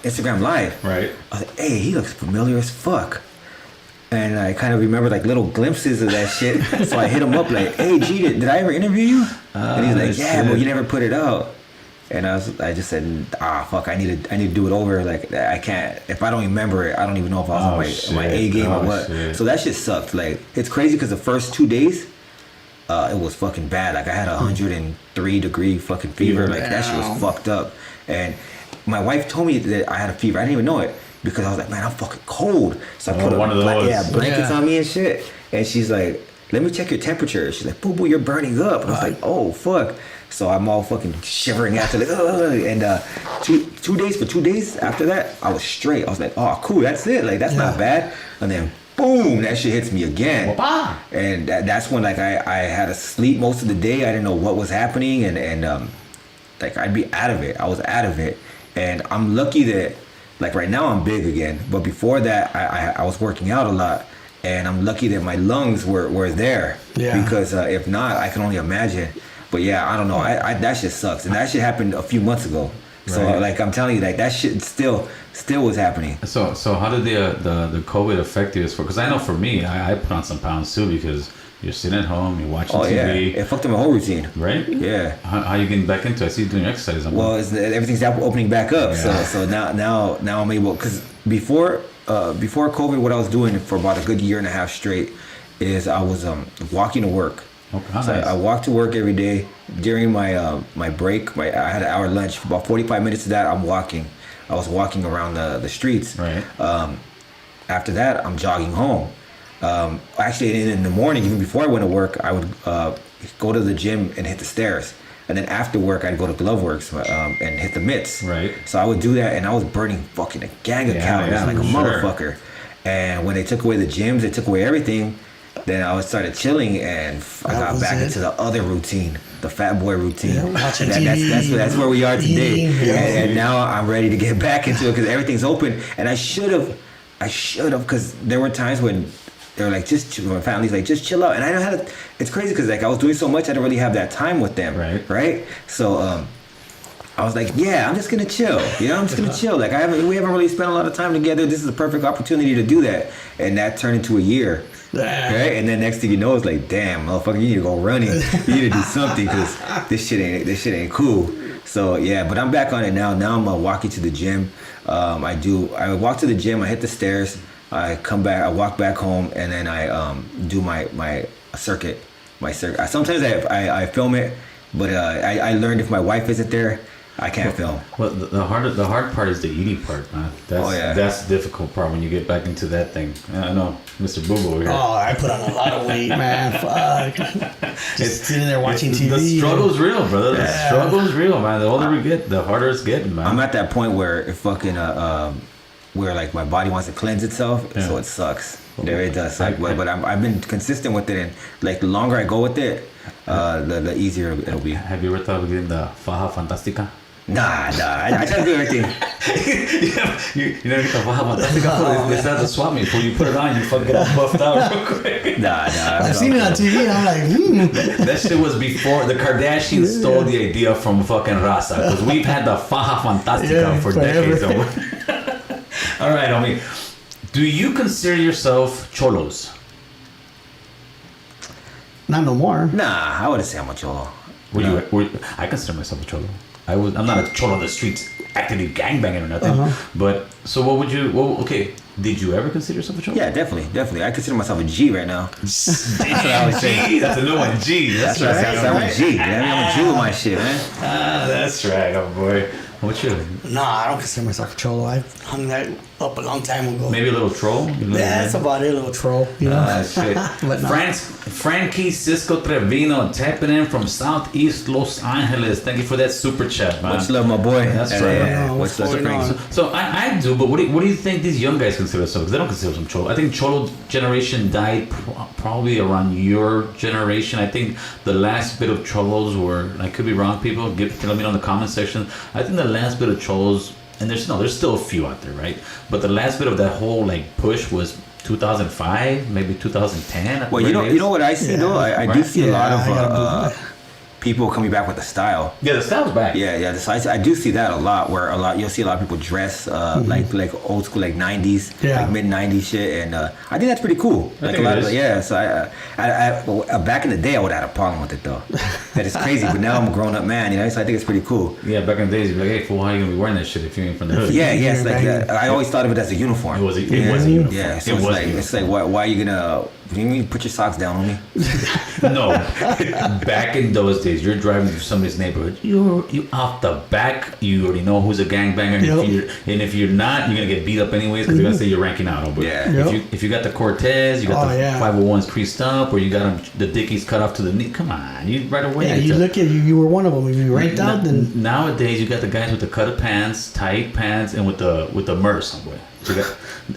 Instagram Live. Right. I was like, hey, he looks familiar as fuck. And I kind of remember like little glimpses of that shit. So I hit him up like, hey, G, did I ever interview you? And he's like, yeah, shit. but you never put it out. And I just said, fuck, I need to do it over. Like I can't, if I don't remember it, I don't even know if I was on my A game or what. Shit. So that shit sucked. Like it's crazy because the first 2 days, it was fucking bad. Like I had 103-degree fucking fever. Like that shit was fucked up. And my wife told me that I had a fever. I didn't even know it because I was like, man, I'm fucking cold. So I put one of those. blankets on me and shit. And she's like, let me check your temperature. She's like, boo boo, you're burning up. And I was like, oh fuck. So I'm all fucking shivering after like, and 2 days for 2 days after that, I was straight. I was like, oh cool, that's it. Like that's not bad. And then boom, that shit hits me again. Wah-bah. And that's when like I had to sleep most of the day. I didn't know what was happening, and like I'd be out of it. I was out of it, and I'm lucky that like right now I'm big again. But before that, I was working out a lot, and I'm lucky that my lungs were there. Yeah. Because if not, I can only imagine. But yeah, I don't know. I that shit sucks, and that shit happened a few months ago. So Right. like I'm telling you, like that shit still was happening. So how did the COVID affect you? Because I know for me, I put on some pounds too, because you're sitting at home, you're watching Oh yeah, TV, it fucked up my whole routine. right? Yeah. How you getting back into it? I see you doing exercise. Well, everything's opening back up. Yeah. So now I'm able, because before COVID, what I was doing for about a good year and a half straight is I was walking to work. Okay, So nice. I walked to work every day. During my break, I had an hour lunch. For about 45 minutes of that, I'm walking. I was walking around the streets. Right. After that, I'm jogging home. Actually, in the morning, even before I went to work, I would go to the gym and hit the stairs. And then after work, I'd go to Gloveworks and hit the mitts. Right. So I would do that, and I was burning fucking a gang of calories like a sure. motherfucker. And when they took away the gyms, they took away everything. Then I started chilling, and I got back into the other routine, the fat boy routine. Yeah, watching That's where we are today. Eating, yeah. And now I'm ready to get back into it because everything's open. And I should have, because there were times when they were like, my family's like, just chill out. And I don't have to, it's crazy because like I was doing so much, I didn't really have that time with them. Right? So I was like, yeah, I'm just gonna chill. I'm just gonna chill. Like we haven't really spent a lot of time together. This is a perfect opportunity to do that. And that turned into a year. Right? And then next thing you know, it's like, damn, motherfucker, you need to go running. You need to do something because this shit ain't cool. So yeah, but I'm back on it now. Now I'm walking to the gym. I walk to the gym. I hit the stairs. I come back. I walk back home, and then I do my circuit. Sometimes I film it, but I learned if my wife isn't there, I can't film. Well, the hard part is the eating part, man. That's the difficult part when you get back into that thing. I know, Mr. Boo Boo over here. Oh, I put on a lot of weight, man. Fuck. Just sitting there watching TV. The struggle's real, brother. The struggle's real, man. The older we get, the harder it's getting, man. I'm at that point where if fucking where like my body wants to cleanse itself, so it sucks. There it does suck, but I've been consistent with it, and like the longer I go with it, the easier it'll be. Have you ever thought of getting the faja fantástica? Nah, I try to do everything. you never get the faja fantástica? It's not the swap meet. When you put it on, you fucking get all buffed out real quick. Nah. I've seen it on TV, and I'm like, That shit was before the Kardashians stole the idea from fucking Raza, because we've had the faja fantástica for forever. decades. All right, homie. Do you consider yourself cholos? Not no more. Nah, I wouldn't say I'm a cholo. I consider myself a cholo. I'm not a cholo on the streets actively gangbanging or nothing. But so what would you? Well, okay. Did you ever consider yourself a cholo? Yeah, definitely. I consider myself a G right now. That's what I was saying. G, that's a new one. G. That's right. I'm a G. I'm a G with my shit, man. That's right, oh boy. What's your? Nah, I don't consider myself a cholo. I hung that up a long time ago. Maybe a little troll. Yeah, that's about it, a little troll. You know. Shit. But no. Frankie Cisco Trevino tapping in from Southeast Los Angeles. Thank you for that super chat, man. Much love, my boy. That's right. Yeah, What's love, Frankie? So I do, but what do you think these young guys consider themselves? Because they don't consider themselves cholo. I think cholo generation died probably around your generation. I think the last bit of cholos were, I could be wrong, people, let me know in the comment section. I think the last bit of cholos, and there's still a few out there, right? But the last bit of that whole like push was 2005, maybe 2010. Well, you know what I see though? I do see a lot of people coming back with the style. Yeah, the style's back. Yeah. I do see that a lot. Where you'll see a lot of people dress like old school, like '90s, like mid '90s shit, and I think that's pretty cool. Like a lot of So I back in the day, I would have had a problem with it though. That is crazy. But now I'm a grown up man, So I think it's pretty cool. Yeah, back in the days, you'd be like, "Hey, fool, how are you gonna be wearing that shit if you ain't from the hood?" Yes, like I always thought of it as a uniform. It was a uniform. Yeah, so it's like why are you gonna? You mean put your socks down on me? No. Back in those days, you're driving through somebody's neighborhood. You off the back, you already know who's a gangbanger. And if you're not, you're gonna get beat up anyways because they're gonna say you're ranking out. But if you got the Cortez, you got the 501s creased up, or you got the Dickies cut off to the knee. Come on, you right away. Yeah, you look at you were one of them. If you ranked out, then nowadays you got the guys with the cut of pants, tight pants, and with the merce somewhere. So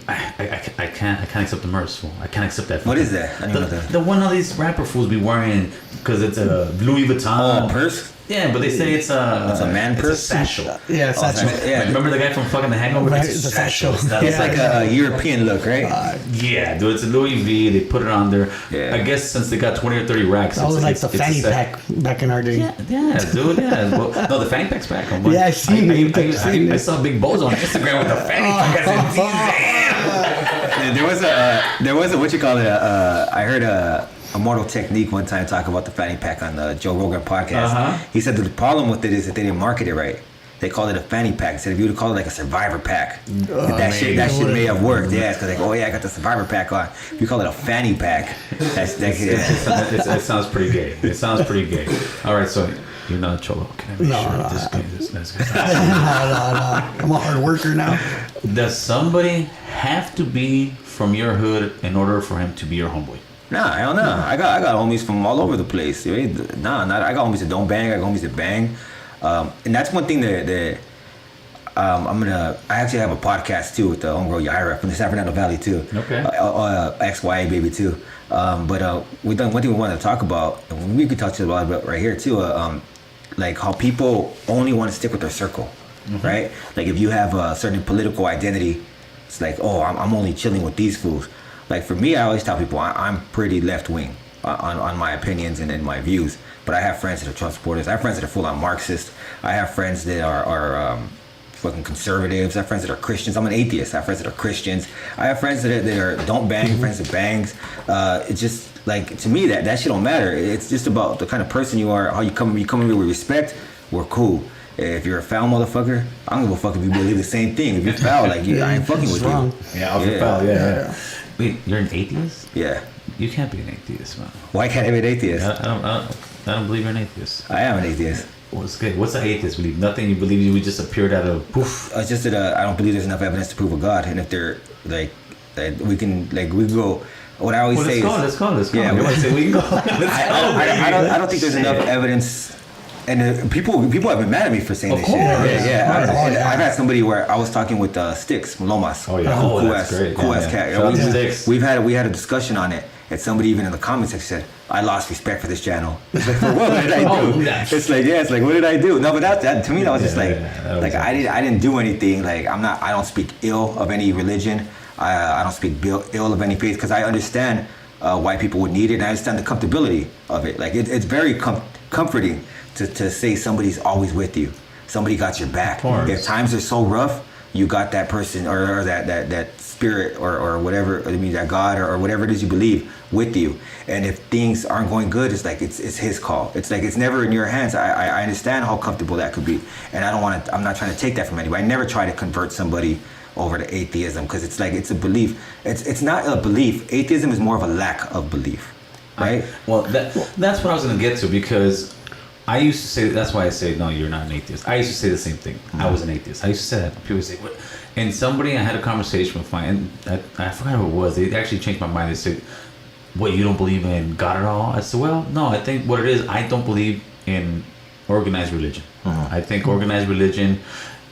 I can't accept the merce. Fool. I can't accept that. What is that? I don't know that. The one all these rapper fools be wearing because it's a Louis Vuitton. Oh, purse? Yeah, but they say it's a man purse. It's a satchel. Yeah, satchel. Yeah. Remember the guy from fucking The Hangover? Right, It's the satchel. It's like a European look, right? Yeah, dude, it's a Louis V. They put it on there. Yeah. I guess since they got 20 or 30 racks. That was like the fanny pack back in our day. Yeah, dude. Yeah. Well, no, the fanny pack's back. Yeah, I've seen it. I saw Big Bozo on Instagram with the fanny pack. I said, damn. There was a what you call it? I heard a Immortal Technique one time talk about the fanny pack on the Joe Rogan podcast. He said that the problem with it is that they didn't market it right. They called it a fanny pack instead of you would call it like a survivor pack. That shit may have worked. Yeah, it's because I got the survivor pack on. If you call it a fanny pack, it sounds pretty gay. It sounds pretty gay. All right, so you're not a cholo. Can I make sure this guy? No. I'm a hard worker now. Does somebody have to be from your hood in order for him to be your homeboy? Nah, hell no. I got homies from all over the place. Right? I got homies that don't bang. I got homies that bang. And that's one thing that I actually have a podcast too with the homegirl Yaira from the San Fernando Valley too. Okay. XYA baby too. But one thing we wanted to talk about, and we could talk about it right here too. Like how people only want to stick with their circle, right? Like if you have a certain political identity, it's like, oh, I'm only chilling with these fools. Like for me, I always tell people I'm pretty left wing on my opinions and my views. But I have friends that are Trump supporters. I have friends that are full on Marxist. I have friends that are fucking conservatives. I have friends that are Christians. I'm an atheist. I have friends that are Christians. I have friends that are don't bang, friends that bangs. It's just like, to me, that shit don't matter. It's just about the kind of person you are, how you come in with respect. We're cool. If you're a foul motherfucker, I don't give a fuck if you believe the same thing. If you're foul, like I ain't fucking with you. Yeah, if you're foul, yeah. Wait, you're an atheist? Yeah. You can't be an atheist, man. Why can't I be an atheist? I don't believe you're an atheist. I am an atheist. What's good? What's an atheist believe? Nothing. You believe you just appeared out of poof. It's just that I don't believe there's enough evidence to prove a God, and if they're like, we can go. What I always say let's go. Yeah, we can go. I don't think there's enough evidence And people have been mad at me for saying Of this course. shit. Yeah. I've had somebody where I was talking with Sticks Lomas. Oh, yeah. Cool That's ass, great. cool Yeah, ass yeah. cat. Shout out to Sticks. We had a discussion on it, and somebody even in the comments section said, "I lost respect for this channel." It's like, for what did I do? Oh, yeah. It's like, what did I do? No, but that to me, that was just like, that was I didn't do anything. Like, I don't speak ill of any religion. I don't speak ill of any faith because I understand why people would need it, and I understand the comfortability of it. Like, it's very comforting to say somebody's always with you. Somebody got your back. If times are so rough, you got that person or that spirit or whatever, I mean, that God or whatever it is you believe with you. And if things aren't going good, it's like it's his call. It's like it's never in your hands. I understand how comfortable that could be, and I'm not trying to take that from anybody. I never try to convert somebody over to atheism because it's like it's a belief. It's not a belief. Atheism is more of a lack of belief, right? That's what I was going to get to, because I used to say, that's why I say, no, you're not an atheist. I used to say the same thing. I was an atheist. I used to say that. People say, what? And somebody, I had a conversation with and I forgot who it was. They actually changed my mind. They said, what, you don't believe in God at all? I said, well, no, I think what it is, I don't believe in organized religion. I think organized religion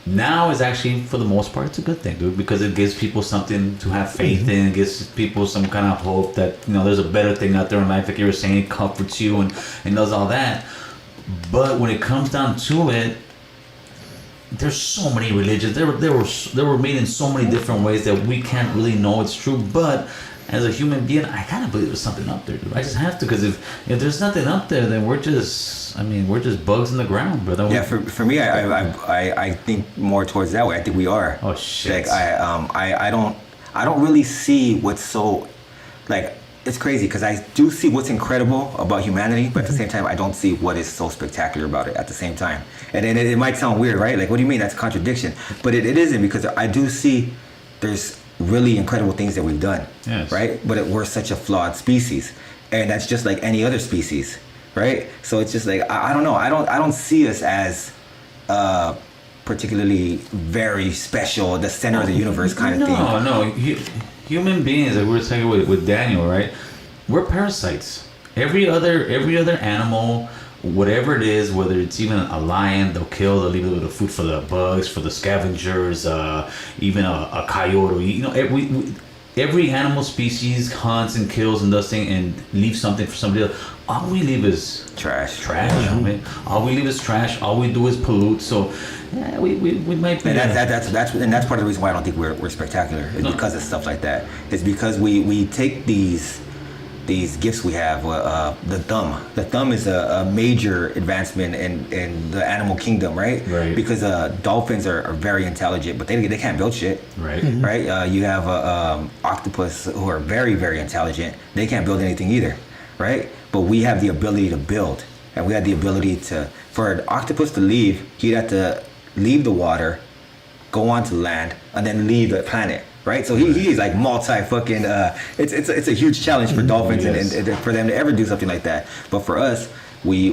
now is actually, for the most part, it's a good thing, dude, because it gives people something to have faith in. It gives people some kind of hope that, there's a better thing out there in life. Like you were saying, it comforts you and does all that. But when it comes down to it, there's so many religions. They were made in so many different ways that we can't really know it's true. But as a human being, I kind of believe there's something up there, dude. I just have to, because if there's nothing up there, then we're just bugs in the ground, brother. Yeah, for me, I think more towards that way. I think we are. Oh shit. Like I don't really see what's so, like, it's crazy because I do see what's incredible about humanity, but at the same time, I don't see what is so spectacular about it at the same time. And it might sound weird, right? Like, what do you mean? That's a contradiction. But it isn't, because I do see there's really incredible things that we've done, yes, right? But we're such a flawed species, and that's just like any other species, right? So it's just like, I don't know. I don't see us as particularly very special, the center of the universe kind of thing. No. Human beings, like we were saying with Daniel, right? We're parasites. Every other animal, whatever it is, whether it's even a lion, they'll leave a little bit of food for the bugs, for the scavengers, even a coyote. Every animal species hunts and kills and does things and leaves something for somebody else. All we leave is trash. Man. All we leave is trash. All we do is pollute. So, yeah, we might be. And that's part of the reason why I don't think we're spectacular. It's because of stuff like that. It's because we take these gifts we have. The thumb. The thumb is a major advancement in the animal kingdom, right? Right. Because dolphins are very intelligent, but they can't build shit. Right. Right. You have octopus who are very, very intelligent. They can't build anything either, right? But we have the ability to build, and we have the ability for an octopus to leave, he'd have to leave the water, go onto land, and then leave the planet, right? So he is like multi-fucking, it's a huge challenge for dolphins and for them to ever do something like that. But for us, we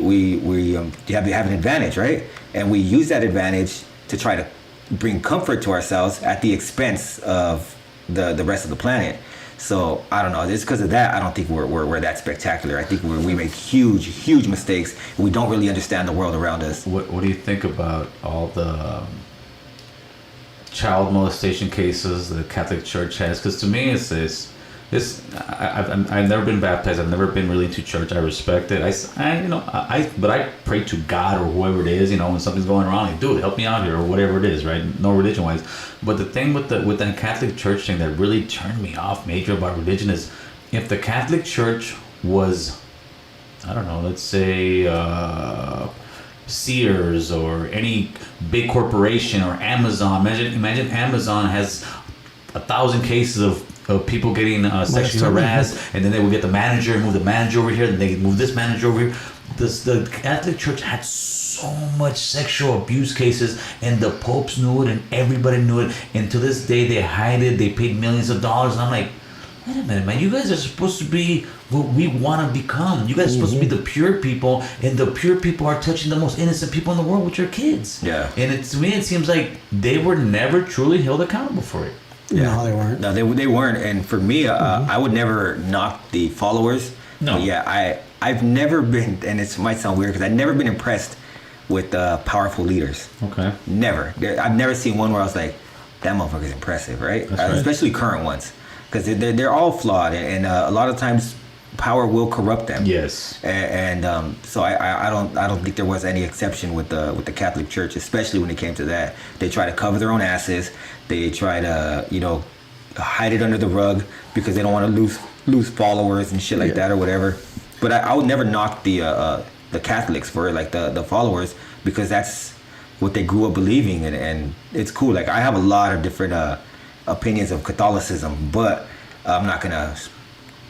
have an advantage, right? And we use that advantage to try to bring comfort to ourselves at the expense of the rest of the planet. So I don't know. Just because of that, I don't think we're that spectacular. I think we make huge mistakes. And we don't really understand the world around us. What do you think about all the child molestation cases the Catholic Church has? Because to me, it's this. I've never been baptized. I've never been really into church. I respect it. But I pray to God or whoever it is. When something's going wrong, like, dude, help me out here or whatever it is, right? No religion wise. But the thing with that Catholic Church thing that really turned me off major about religion is, if the Catholic Church was, I don't know, let's say Sears or any big corporation or Amazon. Imagine Amazon has 1,000 cases of people getting sexually harassed, and then they would get the manager and move the manager over here, and they move this manager over here. The Catholic Church had so much sexual abuse cases, and the popes knew it, and everybody knew it. And to this day, they hide it. They paid millions of dollars, and I'm like, wait a minute, man! You guys are supposed to be what we want to become. You guys are supposed to be the pure people, and the pure people are touching the most innocent people in the world, which are kids. Yeah. And to me, it seems like they were never truly held accountable for it. Yeah. No, they weren't. No, they weren't. And for me, I would never knock the followers. No. But yeah, I've never been, and it might sound weird because I've never been impressed with powerful leaders. Okay. Never. I've never seen one where I was like, that motherfucker's impressive, right? That's right. Especially current ones, because they're all flawed, and a lot of times power will corrupt them. Yes. And so I don't think there was any exception with the Catholic Church, especially when it came to that. They try to cover their own asses. They try to hide it under the rug because they don't want to lose followers and shit like that or whatever. But I would never knock the Catholics for like the followers, because that's what they grew up believing, and it's cool. Like I have a lot of different opinions of Catholicism, but I'm not gonna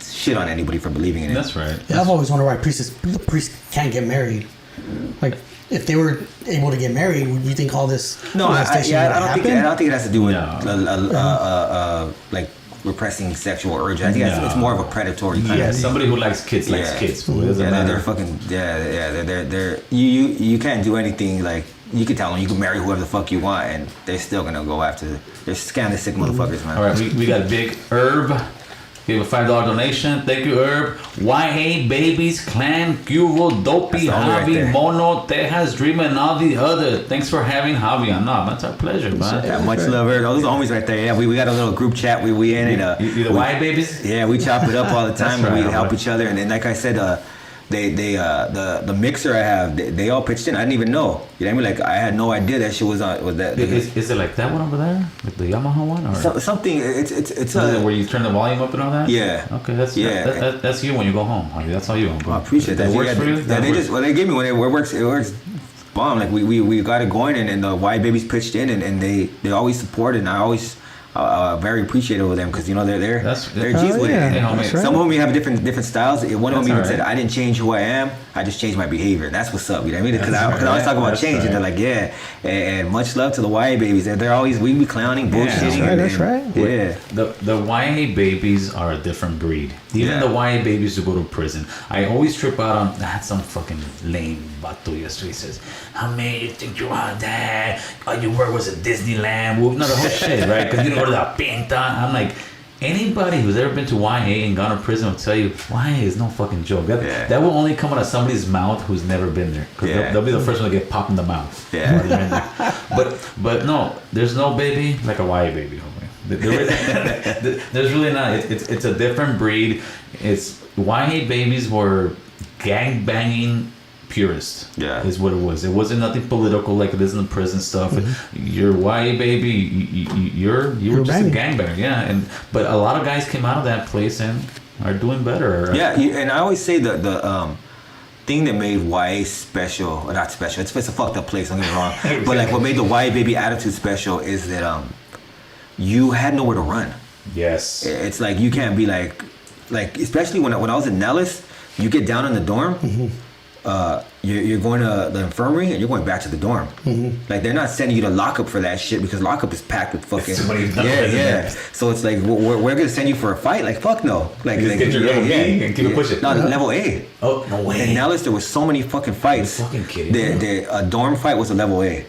shit on anybody for believing in it. That's right. Yeah, I've always wondered why priests can't get married. Like, if they were able to get married, would you think all this? No, I don't think it has to do with No. like repressing sexual urge. I think it's more of a predatory kind Yeah, of. somebody who likes kids likes kids. Fool. It doesn't matter. They're fucking they're you can't do anything. Like, you can tell them you can marry whoever the fuck you want, and they're still gonna go after. They're scandalous motherfuckers, man. All right, we got Big Herb. Give a $5 donation. Thank you, Herb. YA Babies, Clan, Guro, Dopey, That's all right Javi, there. Mono, Tejas, Dreamer, and all the other. Thanks for having Javi on. No, that's our pleasure, man. Yeah, much love, Herb. Those are homies right there. Yeah, we got a little group chat we in, and You the YA Babies? yeah, we chop it up all the time, That's and we right, help boy. each other. And then, like I said, the mixer I have, they all pitched in. I didn't even know. You know what I mean? Like, I had no idea that shit was on. Was that? Is it like that one over there? Like the Yamaha one? Or Something. It's is it where you turn the volume up and all that? Yeah. Okay, that's that's you when you go home. Javi. That's all you want. I appreciate that. That works Yeah, for you? yeah, That they works. they gave me one. It works bomb. Like we got it going, and the Y Babies pitched in, and they always support it, and I always very appreciative of them, because they're G's with yeah. it. Hey, homie. That's right. Some of them have different styles. One of them That's even all said, right. "I didn't change who I am. I just changed my behavior." And that's what's up. You know what I mean? Because I That's always right. talk about That's change, and they're right. like, "Yeah." And much love to the YA babies. They're always we be clowning, bullshitting. That's right. Yeah. The YA babies are a different breed. Even Yeah. the YA babies who go to prison. I always trip out on. I had some fucking lame vato yesterday. He says, "How many you think you are, Dad? All you were was a Disneyland." Well, no, the whole shit, right? Because you don't go to the Pinta. I'm like, anybody who's ever been to YA and gone to prison will tell you YA is no fucking joke. That will only come out of somebody's mouth who's never been there. Because they'll be the first one to get popped in the mouth. Yeah. while they're in there. But no, there's no baby like a YA baby, homie. There's really not. It's a different breed. It's YA babies were gang banging purist. Yeah. Is what it was. It wasn't nothing political like it is in the prison stuff. You're YA baby. You were just banging. a gangbanger. Yeah. But a lot of guys came out of that place and are doing better. Yeah, and I always say the thing that made YA special, or not special, it's a fucked up place, don't get me wrong. But like what made the YA baby attitude special is that you had nowhere to run. Yes. It's like you can't be like especially when I was in Nellis, you get down in the dorm, you're going to the infirmary and you're going back to the dorm. Like they're not sending you to lockup for that shit, because lockup is packed with fucking yeah. So it's like we're gonna send you for a fight? Like fuck no. Like get your level B and keep it pushing. No, level A. Oh, no way. In Nellis there was so many fucking fights. You're fucking kidding. A dorm fight was a level A.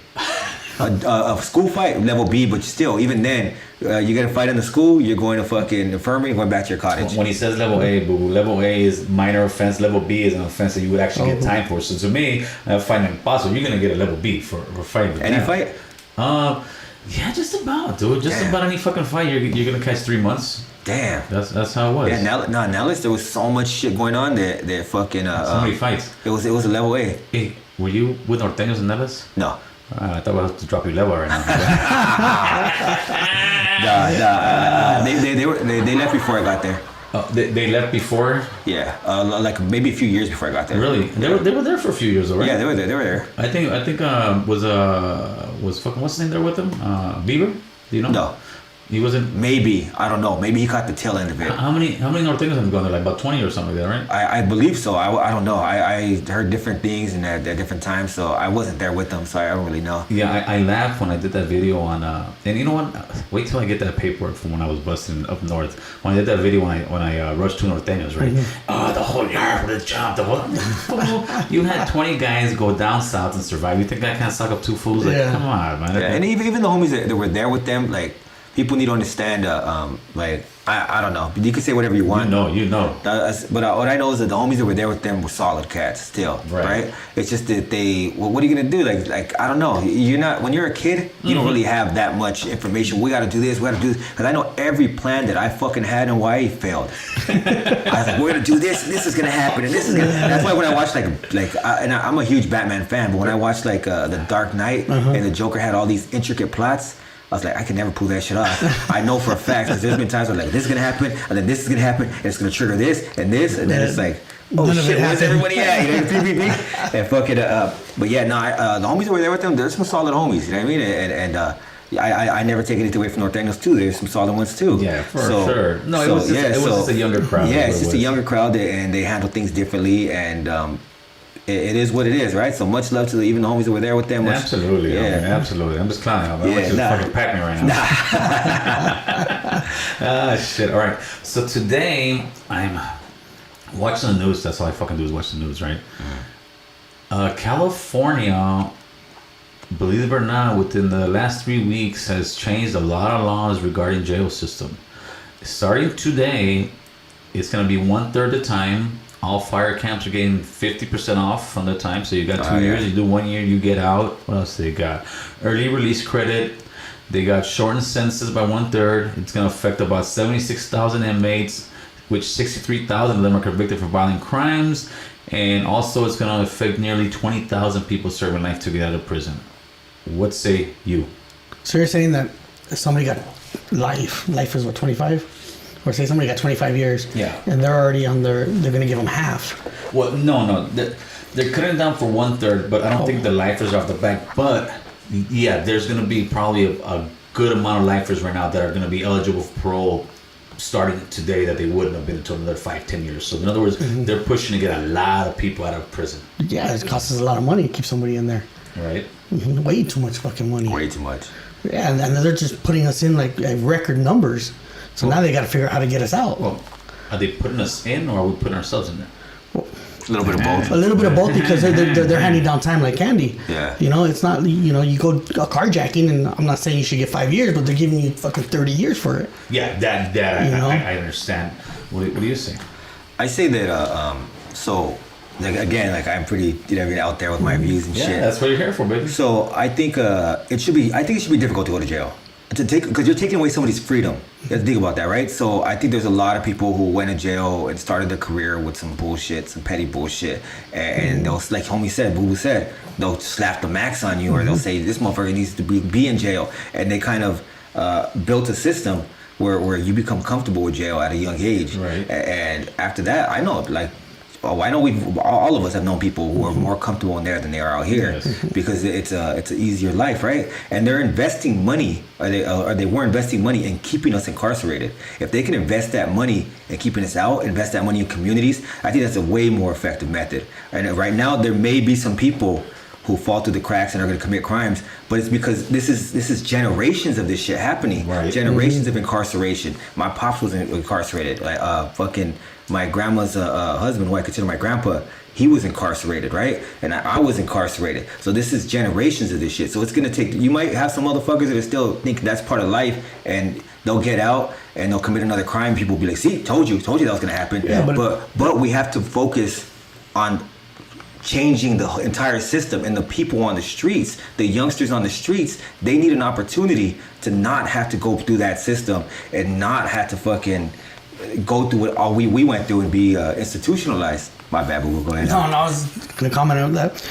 A school fight, level B, but still, even then, you get a fight in the school, you're going to fucking infirmary, going back to your cottage. When he says level A, boo, level A is minor offense. Level B is an offense that you would actually get time for. So to me, fighting impossible, you're gonna get a level B for fighting. Any fight? Yeah, just about, dude. Just about any fucking fight, you're gonna catch 3 months. Damn. That's how it was. Yeah, Nellis, there was so much shit going on there. That fucking so many fights. It was a level A. Hey, were you with Norteños and Nellis? No. I thought I was to drop your level right now. They left before I got there. They left before. Yeah, like maybe a few years before I got there. Really? They were there for a few years, though, right? Yeah, they were there. I think was fucking what's his name there with him? Bieber? Do you know? No. He wasn't. Maybe, I don't know. Maybe he caught the tail end of it. How many Norteños have gone there? Like about 20 or something like that, right? I believe so. I don't know. I heard different things and at different times, so I wasn't there with them, so I don't really know. Yeah, I laughed when I did that video on. And you know what? Wait till I get that paperwork from when I was busting up north. When I did that video when I rushed 2 Norteños, right? Oh, the whole yard would have jumped. You had 20 guys go down south and survive. You think that can't suck up 2 fools? Like, come on, man. Yeah, and even the homies that were there with them, like, people need to understand, like, I don't know. You can say whatever you want. You know. But what I know is that the homies that were there with them were solid cats still, right? It's just that what are you gonna do? Like I don't know. You're not when you're a kid, you don't really have that much information. We gotta do this. We gotta do this. Because I know every plan that I fucking had in Hawaii failed. I was like, we're gonna do this. And this is gonna happen. And this is gonna. That's why when I watch I'm a huge Batman fan, but when I watch The Dark Knight and the Joker had all these intricate plots. I was like, I can never pull that shit off. I know for a fact because there's been times where like this is gonna happen, and then this is gonna happen, and it's gonna trigger this, and then it's like, oh shit, where's everybody at? You know, and fuck it up. But yeah, no, the homies that were there with them, there's some solid homies. You know what I mean? And I never take anything away from North Daniels too. There's some solid ones too. Yeah, for sure. No, it was just a younger crowd. Yeah, it's just a younger crowd, and they handle things differently, and. It is what it is, right? So much love to even the homies that were there with them. Absolutely, absolutely. I'm just clowning. I want you to fucking pack me right now. Shit. All right. So today I'm watching the news. That's all I fucking do is watch the news, right? California, believe it or not, within the last 3 weeks has changed a lot of laws regarding jail system. Starting today, it's gonna be 1/3 the time. All fire camps are getting 50% off from the time. So you got 2 years, you do 1 year, you get out. What else they got? Early release credit. They got shortened sentences by 1/3. It's going to affect about 76,000 inmates, which 63,000 of them are convicted for violent crimes. And also it's going to affect nearly 20,000 people serving life to get out of prison. What say you? So you're saying that if somebody got life is what, 25? Or say somebody got 25 years, and they're already they're going to give them half. Well, no, they're cutting down for 1/3, but I don't think the lifers are off the back. But yeah, there's going to be probably a good amount of lifers right now that are going to be eligible for parole starting today that they wouldn't have been until another 5-10 years. So in other words, they're pushing to get a lot of people out of prison. Yeah, it costs us a lot of money to keep somebody in there. Right. Way too much fucking money. Way too much. Yeah, and they're just putting us in like record numbers. So now they got to figure out how to get us out. Well, are they putting us in, or are we putting ourselves in there? Well, a little bit of both. A little bit of both because they're handing down time like candy. Yeah. You know, it's not, you go carjacking, and I'm not saying you should get 5 years, but they're giving you fucking 30 years for it. Yeah, I understand. What do you say? I say that, like I'm pretty, out there with my views and shit. Yeah, that's what you're here for, baby. So I think it should be difficult to go to jail. Because you're taking away somebody's freedom. You have to think about that, right? So I think there's a lot of people who went to jail and started their career with some bullshit, some petty bullshit, and they'll, like homie said, Boo Boo said, they'll slap the max on you, or they'll say this motherfucker needs to be in jail, and they kind of built a system where you become comfortable with jail at a young age, right? And after that, I know all of us have known people who are more comfortable in there than they are out here, because it's an easier life, right? And they're investing money, or they were investing money in keeping us incarcerated. If they can invest that money in keeping us out, invest that money in communities, I think that's a way more effective method. And right now, there may be some people who fall through the cracks and are going to commit crimes, but it's because this is generations of this shit happening. Right. Generations of incarceration. My pops was incarcerated. My grandma's husband, who I consider my grandpa, he was incarcerated, right? And I was incarcerated. So this is generations of this shit. So it's gonna take. You might have some motherfuckers that are still think that's part of life, and they'll get out and they'll commit another crime. People will be like, "See, told you that was gonna happen." Yeah, but we have to focus on changing the entire system, and the people on the streets, the youngsters on the streets, they need an opportunity to not have to go through that system and not have to fucking go through what all we went through and be institutionalized. My bad, but we'll go ahead. No, I was gonna comment on that.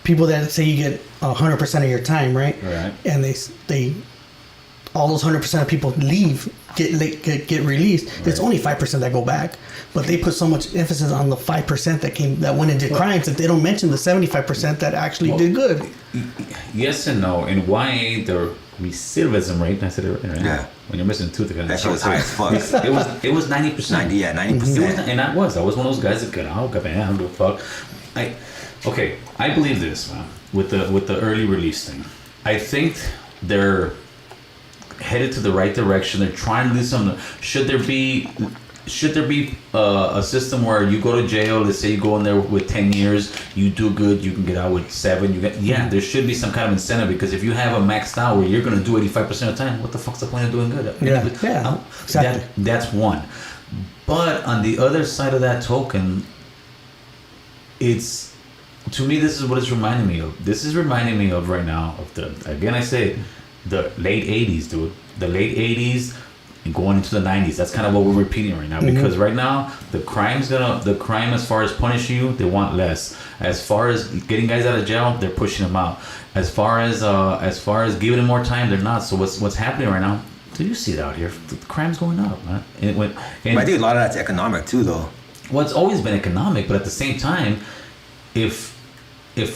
People that say you get 100% of your time, right? Right. And they all those 100% of people get released. Right. It's only 5% that go back, but they put so much emphasis on the 5% that went and did crimes that they don't mention the 75% that actually did good. Yes and no. In YA, the recidivism rate, I said it right. Yeah. When you're missing a tooth, that shit was high as fuck. It was 90%. 90%. And I was one of those guys that got out, I don't give a fuck. I believe this, man, with the early release thing. I think they're headed to the right direction. They're trying to do something. Should there be should there be a system where you go to jail? Let's say you go in there with 10 years, you do good, you can get out with 7. There should be some kind of incentive, because if you have a maxed out where you're going to do 85% of the time, what the fuck's the point of doing good? Exactly. That's one. But on the other side of that token, it's, to me, this is what it's reminding me of. This is reminding me of right now of again I say it, the late 80s, dude. The late 80s and going into the 90s. That's kind of what we're repeating right now, because right now the crime as far as punishing you, they want less. As far as getting guys out of jail, they're pushing them out. As far as giving them more time, they're not. So what's happening right now? Do you see it out here? The crime's going up, man. But I think a lot of that's economic too, though. Well, it's always been economic, but at the same time, if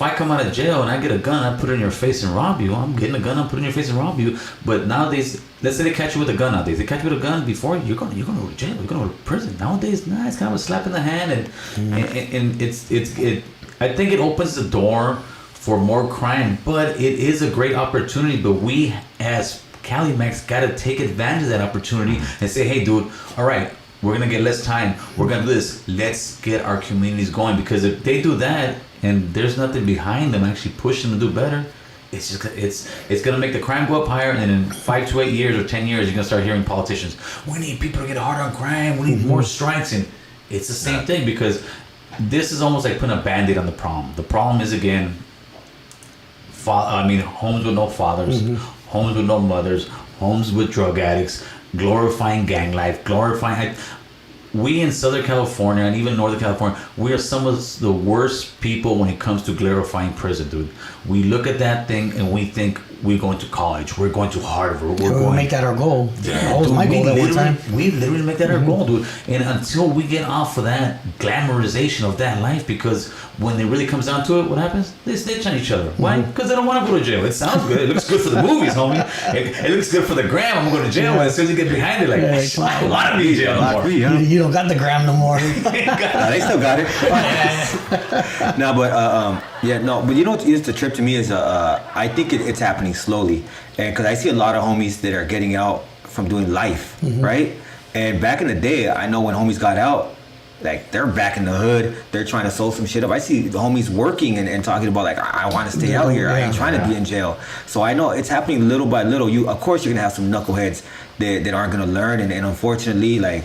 I come out of jail and I get a gun, I put it in your face and rob you, I'm getting a gun, I'm putting it in your face and rob you. But nowadays, let's say they catch you with a gun nowadays. They catch you with a gun before, you're going to go to jail, you're going to go to prison. Nowadays, it's kind of a slap in the hand, and I think it opens the door for more crime, but it is a great opportunity. But we as Calimax got to take advantage of that opportunity and say, hey, dude, all right, we're going to get less time. We're going to do this. Let's get our communities going. Because if they do that and there's nothing behind them actually pushing them to do better, it's just it's going to make the crime go up higher. And in 5 to 8 years or 10 years, you're going to start hearing politicians, we need people to get harder on crime. We need more strikes. And it's the same thing, because this is almost like putting a Band-Aid on the problem. The problem is, again, homes with no fathers, homes with no mothers, homes with drug addicts, glorifying gang life, we in Southern California and even Northern California, we are some of the worst people when it comes to glorifying prison, dude. We look at that thing and we think we're going to college, we're going to Harvard, we're going to make that our goal. Yeah, that was my goal that one time. We literally make that our goal, dude. And until we get off of that glamorization of that life, because when it really comes down to it, what happens? They snitch on each other. Why? Because they don't want to go to jail. It sounds good. It looks good for the movies, homie. It looks good for the gram. I'm going to jail. But as soon as you get behind it, I don't want to be in jail no more. You don't got the gram no more. They still got it. No, but you know what is the trip to me is I think it's happening slowly, and because I see a lot of homies that are getting out from doing life, right? And back in the day, I know when homies got out, like they're back in the hood, they're trying to sew some shit up. I see the homies working and talking about like, I want to stay out here. I ain't trying to be in jail. So I know it's happening little by little. Of course, you're gonna have some knuckleheads that aren't gonna learn, and unfortunately, like,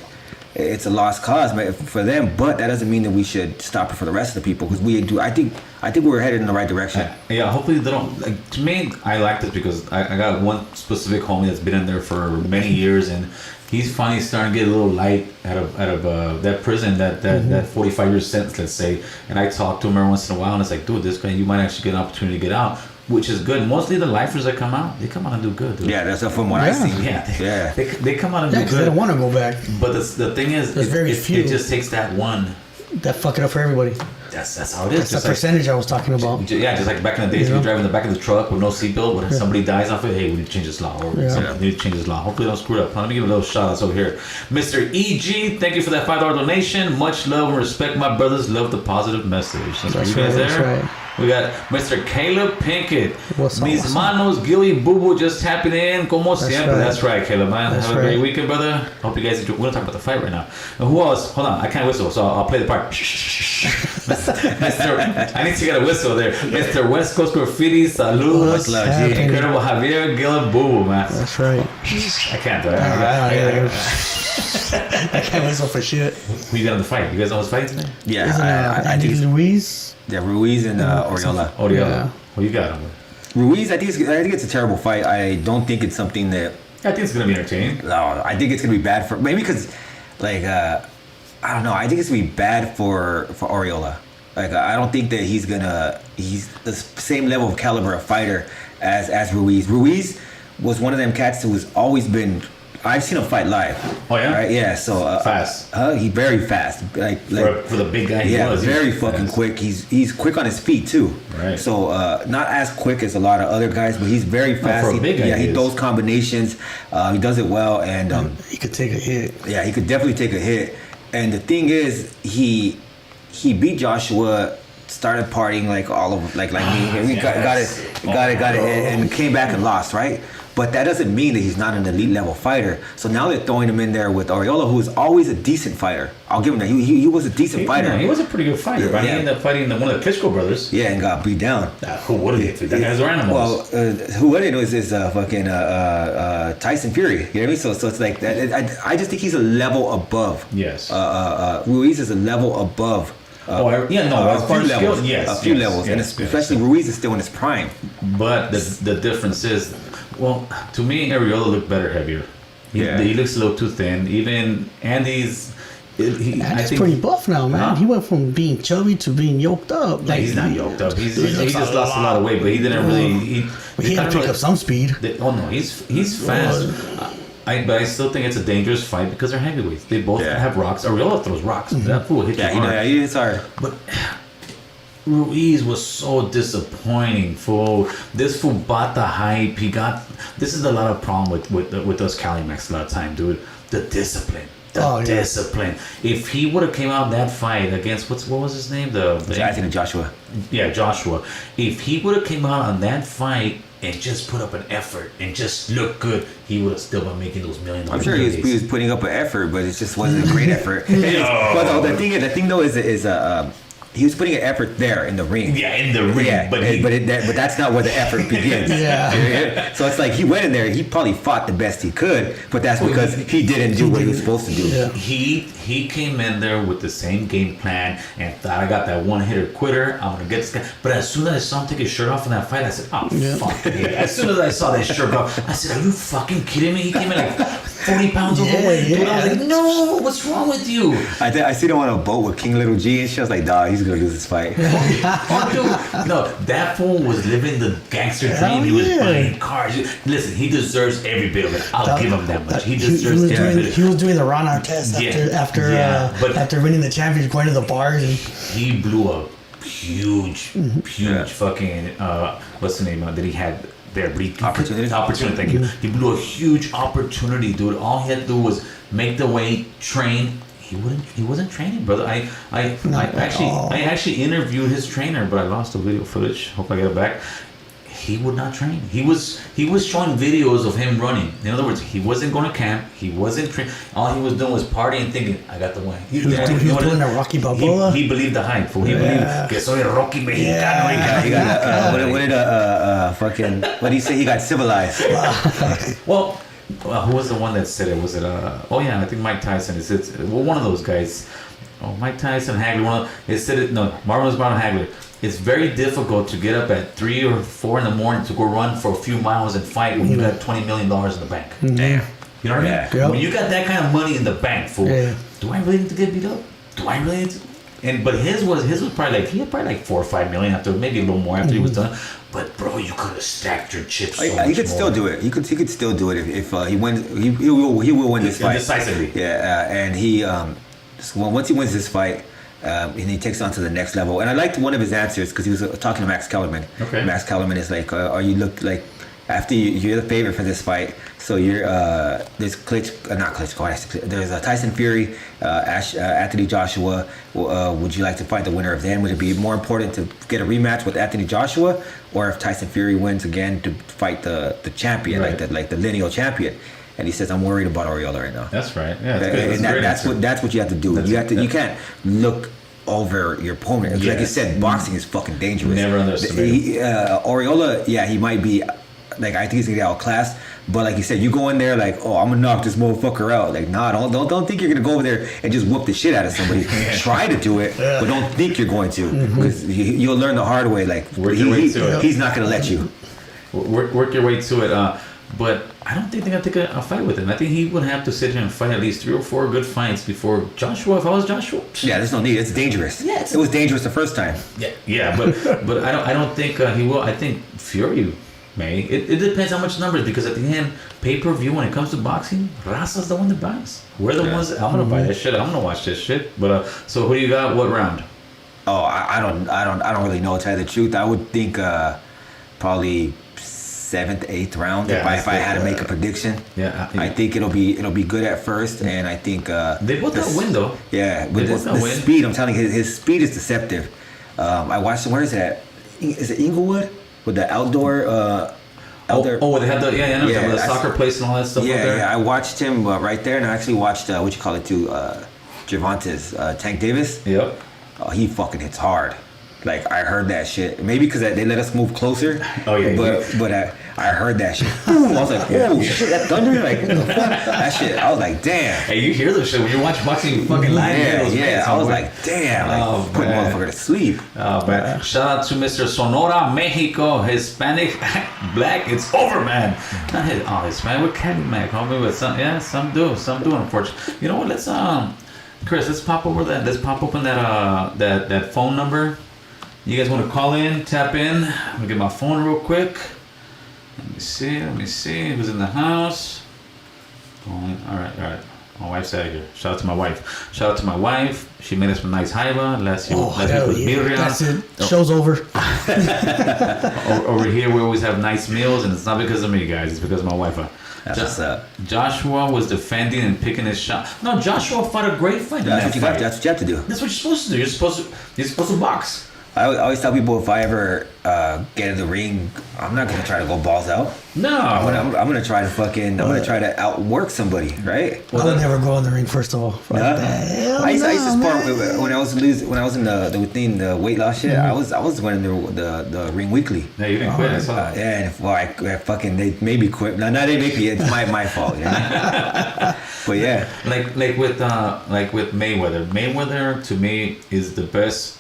it's a lost cause for them, but that doesn't mean that we should stop it for the rest of the people, because we do. I think we're headed in the right direction. Hopefully they don't. Like, to me, I like this because I got one specific homie that's been in there for many years, and he's finally starting to get a little light out of that prison, that 45 year sentence, let's say. And I talk to him every once in a while, and it's like, dude, this guy, you might actually get an opportunity to get out, which is good. Mostly the lifers that come out, they come out and do good, dude. Yeah, that's from what I see. They come out and do good. Because they don't want to go back. But the thing is, it just takes that one. That fuck it up for everybody. That's how it is. That's the percentage I was talking about. Just like back in the days, you drive in the back of the truck with no seatbelt. When somebody dies off it, hey, we need to change this law. Or we need to change this law. Hopefully, they don't screw it up. Let me give a little shout out over here. Mr. EG, thank you for that $5 donation. Much love and respect, my brothers. Love the positive message. That's you guys right, there? that's right. We got Mr. Caleb Pinkett. What's up, Mis what's manos, Gilly Boo Boo just tapping in. Como siempre. right. That's right, Caleb, man. That's Have a right. great weekend, brother. Hope you guys enjoy. We're going to talk about the fight right now. And who else? Hold on. I can't whistle, so I'll play the part. I need to get a whistle there. Mr. West Coast Graffiti, salud. What's happening? Incredible Javier, Gilly Boo Boo, man. That's right. I can't. I can't whistle for shit. Who you got in the fight? You guys know what's fighting today? Yeah, I Andy think Ruiz. Ruiz and Oriola. Yeah. Who you got? Ruiz, I think it's a terrible fight. I don't think it's something that. I think it's gonna be entertaining. No, I think it's gonna be bad for maybe because, like, I don't know. I think it's gonna be bad for Oriola. Like, I don't think that he's the same level of caliber of fighter as Ruiz. Ruiz was one of them cats who has always been. I've seen him fight live. Oh yeah, right? Yeah. So fast. He's very fast. Like for the big guy. Very fucking quick. He's quick on his feet too. Right. So not as quick as a lot of other guys, but he's very fast. For a big guy, he throws combinations. He does it well, and he could take a hit. Yeah, he could definitely take a hit. And the thing is, he beat Joshua. Started partying like all of like me. We got it, and came back and lost, right? but that doesn't mean that he's not an elite level fighter. So now they're throwing him in there with Arreola, who is always a decent fighter. I'll give him that. He was a decent fighter. Yeah, he was a pretty good fighter, but he Yeah. ended up fighting one of the Klitschko brothers. Yeah, and got beat down. Who would have hit? That guys are animals. Well, who wouldn't is fucking Tyson Fury. You know what I mean? So it's like that. I just think he's a level above. Yes. Ruiz is a level above. As far as skill, yes, a few levels, and especially Ruiz is still in his prime. But the difference is, well, to me, Arreola looked better heavier. He looks a little too thin. Even Andy's. He's pretty buff now, man. Huh? He went from being chubby to being yoked up. Like, he's not yoked up. He just lost a lot of weight, but he didn't really. He had to pick up some speed. He's fast. But I still think it's a dangerous fight because they're heavyweights. They both have rocks. Arreola throws rocks. That fool hit you hard. He is hard. But Ruiz was so disappointing, fool. This fool bought the hype. This is a lot of problem with us Calimax a lot of time, dude. The discipline. Discipline. If he would have came out in that fight against what was his name? I think Joshua. Yeah, Joshua. If he would have came out on that fight and just put up an effort and just look good, he would have still been making those $1 million. I'm sure he was putting up an effort, but it just wasn't a great effort. But the thing though is he was putting an effort there in the ring. Yeah, in the ring. Yeah, but that's not where the effort begins. Yeah. So it's like he went in there. He probably fought the best he could, but that's because he didn't do what he was supposed to do. Yeah. He came in there with the same game plan and thought, I got that one hitter quitter. I'm gonna get this guy. But as soon as I saw him take his shirt off in that fight, I said, fuck it. As soon as I saw that shirt off, I said, are you fucking kidding me? He came in like 40 pounds overweight. Dude, I was like, no, what's wrong with you? I seen him on a boat with King Little G, and she was like, dog, he's gonna lose this fight. No, that fool was living the gangster dream. He was buying cars. Listen, he deserves every bit of it. I'll give him that much. He deserves every bit of it. He was doing the Ron Artest after winning the championship, going to the bars. And he blew a huge fucking what's the name that he had there? Opportunity. Thank you. He blew a huge opportunity, dude. All he had to do was make the weight, train. He wasn't training, brother. I actually interviewed his trainer, but I lost the video footage. Hope I get it back. He would not train. He was showing videos of him running. In other words, he wasn't going to camp. He wasn't training. All he was doing was partying, thinking, "I got the win." He was doing a Rocky Balboa. He believed the hype. He believed que soy Rocky Mexicano. He got what did he say? He got civilized. Well, who was the one that said it? Was it I think Mike Tyson. It's one of those guys. Mike Tyson, Hagler. Marvelous Brown Hagler. It's very difficult to get up at 3 or 4 in the morning to go run for a few miles and fight when you got $20 million in the bank. Damn. You know what I mean? Yep. When you got that kind of money in the bank, fool, do I really need to get beat up? Do I really need to? But his was probably he had probably like 4 or 5 million after, maybe a little more after he was done. But bro, you could have stacked your chips. He could still do it. He could still do it if he wins. He will win this fight decisively. Yeah, and he once he wins this fight. And he takes on to the next level. And I liked one of his answers because he was talking to Max Kellerman. Okay. Max Kellerman is like, "Are you look like after you're the favorite for this fight? So you're there's there's Tyson Fury, Anthony Joshua. Would you like to fight the winner of them? Would it be more important to get a rematch with Anthony Joshua, or if Tyson Fury wins again to fight the champion, right, like the lineal champion?" And he says, "I'm worried about Arreola right now." That's right. Yeah, that's what you have to do. You can't look over your opponent. Like you said, boxing is fucking dangerous. Never underestimate Arreola. Yeah, he might be. Like, I think he's gonna get outclassed. But like you said, you go in there like, "Oh, I'm gonna knock this motherfucker out." Like, nah, don't think you're gonna go over there and just whoop the shit out of somebody. Try to do it, but don't think you're going to, because you'll learn the hard way. Like, he's not gonna let you. Work your way to it. But I don't think they're going to take a fight with him. I think he would have to sit here and fight at least 3 or 4 good fights before Joshua. If I was Joshua, yeah, there's no need. It's dangerous. Yeah, it was dangerous the first time. Yeah, but I don't think he will. I think Fury may. It depends how much numbers, because at the end, pay-per-view, when it comes to boxing, Raza's the one that buys. We're the ones. I'm gonna buy that shit. I'm gonna watch this shit. But so who do you got? What round? Oh, I don't really know, to tell you the truth. I would think probably 7th, 8th round, if I had to make a prediction. I think it'll be good at first, and I think they both got win though. Yeah, with the speed, I'm telling you, his speed is deceptive. I watched, where is it at? Is it Inglewood with the outdoor? Elder. Oh, they had the I know Yeah, the I- soccer place and all that stuff. Yeah, up there. yeah. I watched him right there, and I actually watched what you call it too, Gervonta's Tank Davis. Yep. Oh, he fucking hits hard. Like I heard that shit. Maybe because they let us move closer. Oh, yeah, But I heard that shit. Boom, I was like, oh shit, that thunder! Like what the fuck? That shit. I was like, damn. Hey, you hear this shit when you watch boxing fucking live. You hear those Yeah. bands, I was homeboy. like, damn. Like putting man. motherfucker to sleep. Oh man! Shout out to Mr. Sonora, Mexico, Hispanic, Black. It's over, man. Not his, Hispanic. What Cali Mac, homie? With some do. Unfortunately, you know what? Let's Chris, let's pop over that. Let's pop open that phone number. You guys want to call in, tap in? Let me get my phone real quick. Let me see who's in the house. All right. My wife's out of here. Shout out to my wife. She made us some nice jaiba. Last week was birria. That's it. Show's over. Over here, we always have nice meals, and it's not because of me, guys. It's because of my wife. That's what's up. Joshua was defending and picking his shot. No, Joshua fought a great fight. That's what you got. That's what you have to do. That's what you're supposed to do. You're supposed to box. I always tell people if I ever get in the ring, I'm not gonna try to go balls out. No. I'm gonna try to I'm gonna try to outwork somebody, right? I would never go in the ring, first of all. Fuck that. Hell I used to no, spar man. when I was in the weight loss shit. I was winning the ring weekly. No, you didn't quit. I saw that. Yeah, and I fucking they made me quit. No, they make me. It's my fault. You know? But yeah, Like with Mayweather. Mayweather to me is the best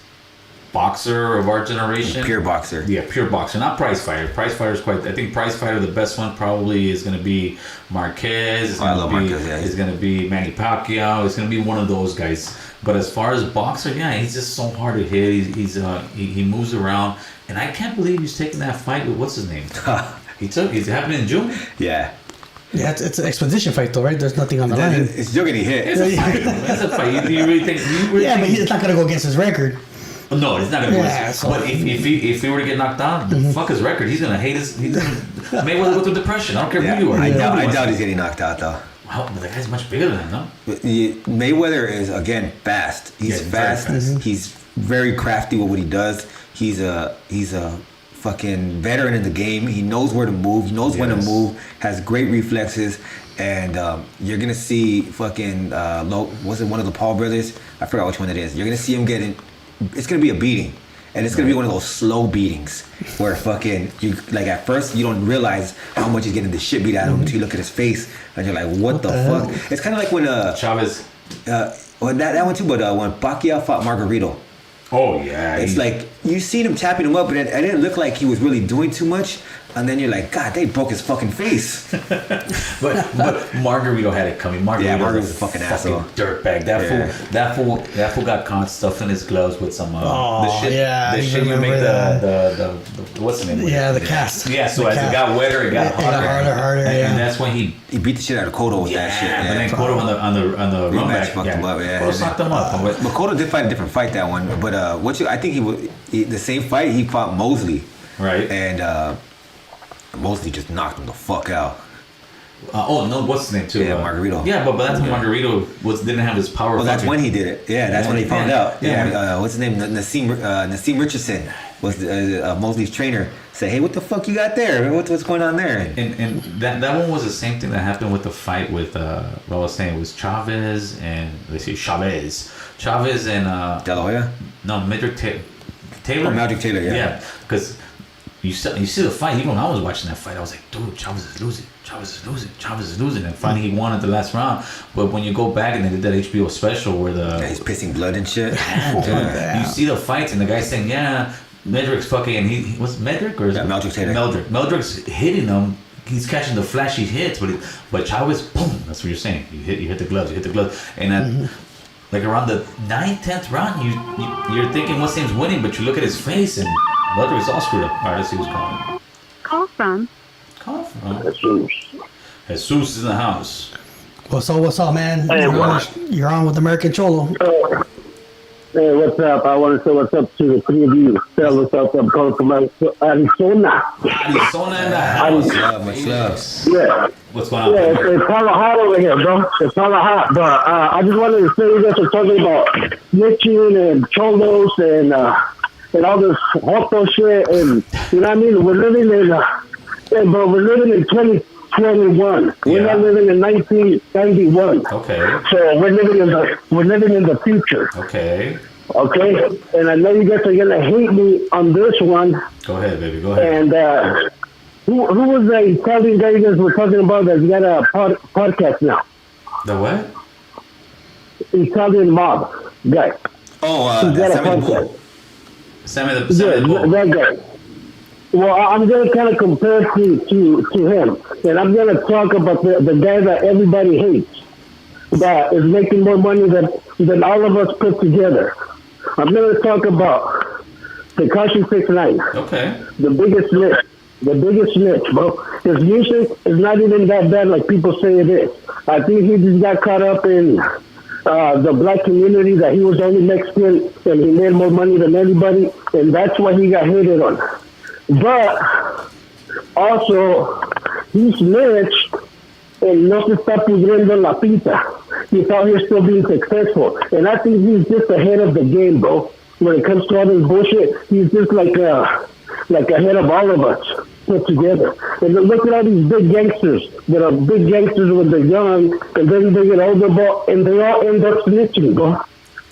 boxer of our generation. pure boxer. Yeah, pure boxer, not prize fighter. Prize fighter is quite. I think prize fighter, the best one probably is going to be Marquez. I love Marquez. Yeah, It's going to be Manny Pacquiao. It's going to be one of those guys. But as far as boxer, yeah, he's just so hard to hit. He moves around, and I can't believe he's taking that fight with what's his name. It's happening in June. Yeah. Yeah, it's an expedition fight, though, right? There's nothing on the line. It's still getting hit. It's a fight. It's a fight. You really think? Yeah, but he's not going to go against his record. No, it's not gonna Yeah, be. so- But if he were to get knocked out, fuck his record. He's gonna hate his. Mayweather go through depression. I don't care who you are. I Nobody wants doubt to- he's getting knocked out though. Wow, but the guy's much bigger than him, no? Mayweather is again fast. He's Yeah, he's very fast. fast. He's very crafty with what he does. He's a fucking veteran in the game. He knows where to move. He knows when to Yes. move. Has great reflexes. And you're gonna see fucking was it one of the Paul brothers? I forgot which one it is. You're gonna see him getting. It's gonna be a beating. And it's gonna be one of those slow beatings where fucking you like at first you don't realize how much he's getting the shit beat out of him until you look at his face and you're like, what the fuck? hell? It's kind of like when Chavez. well, that one too, but when Pacquiao fought Margarito, Oh yeah. it's like you seen him tapping him up, but it didn't look like he was really doing too much. And then you're like, God, they broke his fucking face. but Margarito had it coming. Margarito was a fucking asshole. dirtbag. That fool got caught stuffing his gloves with some Oh, the shit. yeah, The I shit you remember make that. the what's the name? Yeah, the cast. Yeah. So The as it cast. got wetter, it got harder. Yeah. And that's when he. He beat the shit out of Cotto with that shit. But then Cotto on the run Rematch back fucked him up, yeah. Cotto knocked him up. But Cotto did fight a different fight that one. But I think the same fight he fought Mosley. Right. And Mosley just knocked him the fuck out. What's his name too? Yeah, Margarito. Yeah, but that's when Margarito didn't have his power. Well, that's when he did it. Yeah, that's when he found out. Yeah. Yeah. What's his name? Nassim Richardson was Mosley's trainer. Said, hey, what the fuck you got there? What's going on there? And that one was the same thing that happened with the fight with what I was saying, it was Chavez and Chavez and De La Hoya? no, Medrick Taylor. Oh, Magic Taylor, yeah. Yeah, because you see the fight. Even when I was watching that fight, I was like, dude, Chavez is losing. And finally, he won at the last round. But when you go back and they did that HBO special where Yeah, he's pissing blood and shit. you see the fights and the guy's saying, yeah, Medrick's fucking, and he was Medrick or is Yeah, it? Meldrick Taylor. Meldrick's hitting him. He's catching the flashy hits, but Chavez, boom, that's what you're saying. You hit the gloves, and at, like around the 9th, 10th round, you're thinking what's name's winning, but you look at his face and Meldrick's all screwed up. All right, let's see who's calling. Call from Jesus is in the house. What's up, man? Hey, You're on with American Cholo. Hey, what's up? I want to say what's up to the three of you. Tell us up. I'm coming from Arizona. Arizona in the house. Much love. Yeah. What's going on? Yeah, it's hella hot over here, bro. It's hella hot. But I just wanted to say you guys are talking about snitching and cholos and all this hoto shit. And, you know what I mean? We're living but we're living in 2021. We're not living in 1991. Okay. So we're living in the future. Okay. Okay, and I know you guys are gonna hate me on this one. Go ahead, baby. Go ahead. And who was the Italian guy you guys were talking about that's got a podcast now? The what? Italian mob guy. Oh, He's got a Sammy the podcast. Bull. Sammy the Yeah, Bull. that guy. Well, I'm going to kind of compare to him. And I'm going to talk about the guy that everybody hates, that is making more money than all of us put together. I'm going to talk about Tekashi 6ix9ine. Okay. The biggest snitch, bro. His music is not even that bad like people say it is. I think he just got caught up in the black community, that he was only Mexican and he made more money than anybody, and that's why he got hated on. But also, he snitched and no se está pudriendo la pinta. He's out here still being successful. And I think he's just ahead of the game, bro. When it comes to all this bullshit, he's just like ahead of all of us put together. And look at all these big gangsters that are big gangsters when they're young, and then they get older, bro, and they all end up snitching, bro.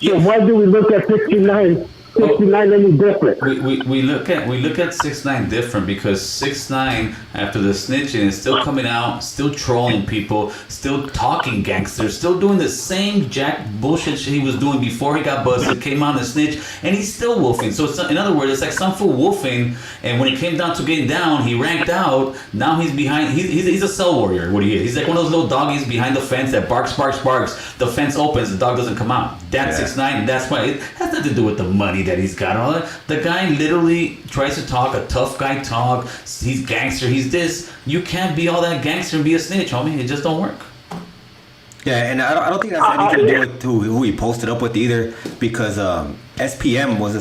So why do we look at 69 any different? We look at 6ix9ine different because 6ix9ine, after the snitching, is still coming out, still trolling people, still talking gangsters, still doing the same jack bullshit shit he was doing before he got busted, came out and snitched, and he's still wolfing. So in other words, it's like some fool wolfing, and when it came down to getting down, he ranked out. Now he's behind. He's a cell warrior. What he is? He's like one of those little doggies behind the fence that barks. The fence opens, the dog doesn't come out. That's 6ix9ine. That's why it has nothing to do with the money that he's got. All that. The guy literally tries to talk a tough guy talk. He's gangster. He's this. You can't be all that gangster and be a snitch, homie. It just don't work. Yeah, and I don't think that's anything to do with who he posted up with either, because SPM was the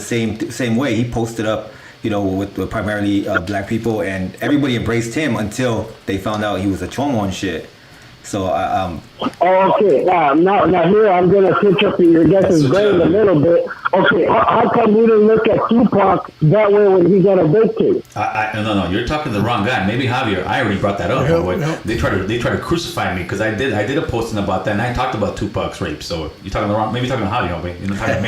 same way. He posted up, with primarily black people, and everybody embraced him until they found out he was a chomo and shit. So Okay, now here I'm gonna switch up your guys' brain a little bit. Okay, how come we didn't look at Tupac that way when he got evicted? No, you're talking to the wrong guy. Maybe Javier. I already brought that up. Yep. They try to crucify me because I did a posting about that, and I talked about Tupac's rape. So you're talking the wrong. Maybe you're talking to Javier, homie. You're not talking to me.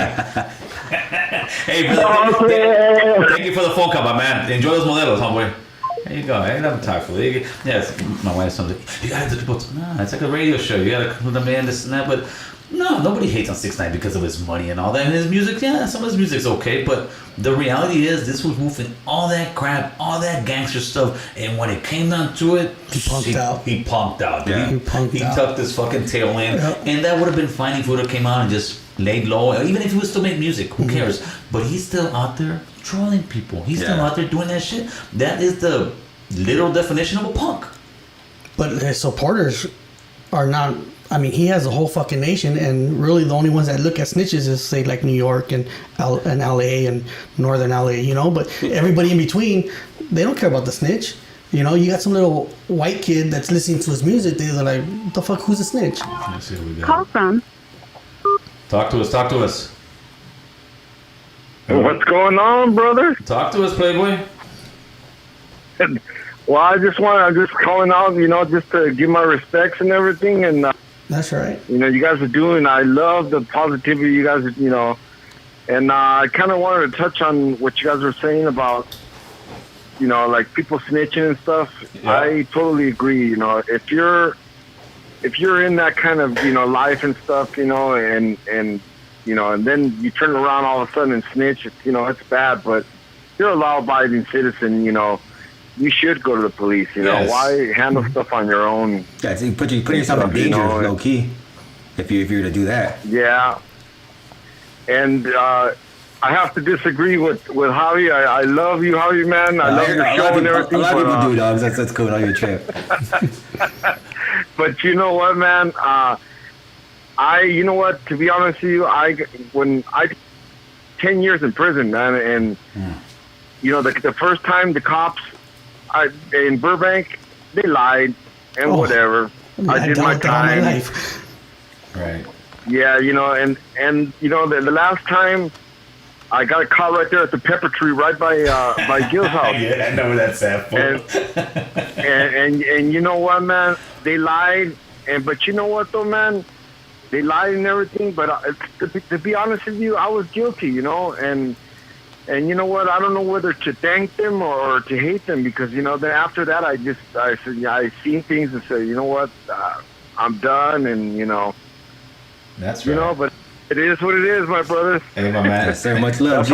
Hey, brother, thank you for the phone call, my man. Enjoy those modelos, homeboy. There you go. I ain't never talk for you. Yes, my wife's something. You gotta have the people. Nah, it's like a radio show. You gotta come to the man, this and that. But no, nobody hates on 6ix9ine because of his money and all that. And his music, yeah, some of his music's okay. But the reality is, this was woofing all that crap, all that gangster stuff. And when it came down to it, he punked out. He punked out. Yeah. He tucked his fucking tail in. Yeah. And that would have been fine if he would have came out and just laid low. Even if he would still make music, who cares? But he's still out there trolling people. He's still out there doing that shit. That is the literal definition of a punk. But his supporters are not. I mean, he has a whole fucking nation, and really the only ones that look at snitches is, say, like New York and LA and Northern LA, But everybody in between, they don't care about the snitch. You got some little white kid that's listening to his music. They're like, "What the fuck? Who's a snitch?" Let's see what we got. Call from. Talk to us. What's going on, brother? Talk to us, Playboy. Well, I'm just calling out, just to give my respects and everything. And, that's right. You guys are doing, I love the positivity you guys, and I kind of wanted to touch on what you guys were saying about, like people snitching and stuff. Yeah. I totally agree. If you're in that kind of, life and stuff, and then you turn around all of a sudden and snitch, it's bad, but you're a law-abiding citizen, you should go to the police, Yes. Why handle stuff on your own? yeah, so you put yourself in danger, low key, if you were to do that. Yeah. And I have to disagree with Javi. I love you, Javi, man. I love your show and everything. A lot of people do, dogs. That's cool on your trip. But you know what, man? To be honest with you, 10 years in prison, man, and the first time the cops in Burbank, they lied and whatever. I did my time. Right. Yeah, and the last time I got a car right there at the pepper tree, right by Gil's house. Yeah, I know where that's at. And you know what, man? They lied, but you know what though, man? They lied and everything. But to be honest with you, I was guilty, you know. And you know what? I don't know whether to thank them or to hate them, because you know. Then after that, I said, yeah, I seen things and said, you know what? I'm done, and you know. That's right. You know, but it is what it is, my brother. Hey, my man. So much love, G.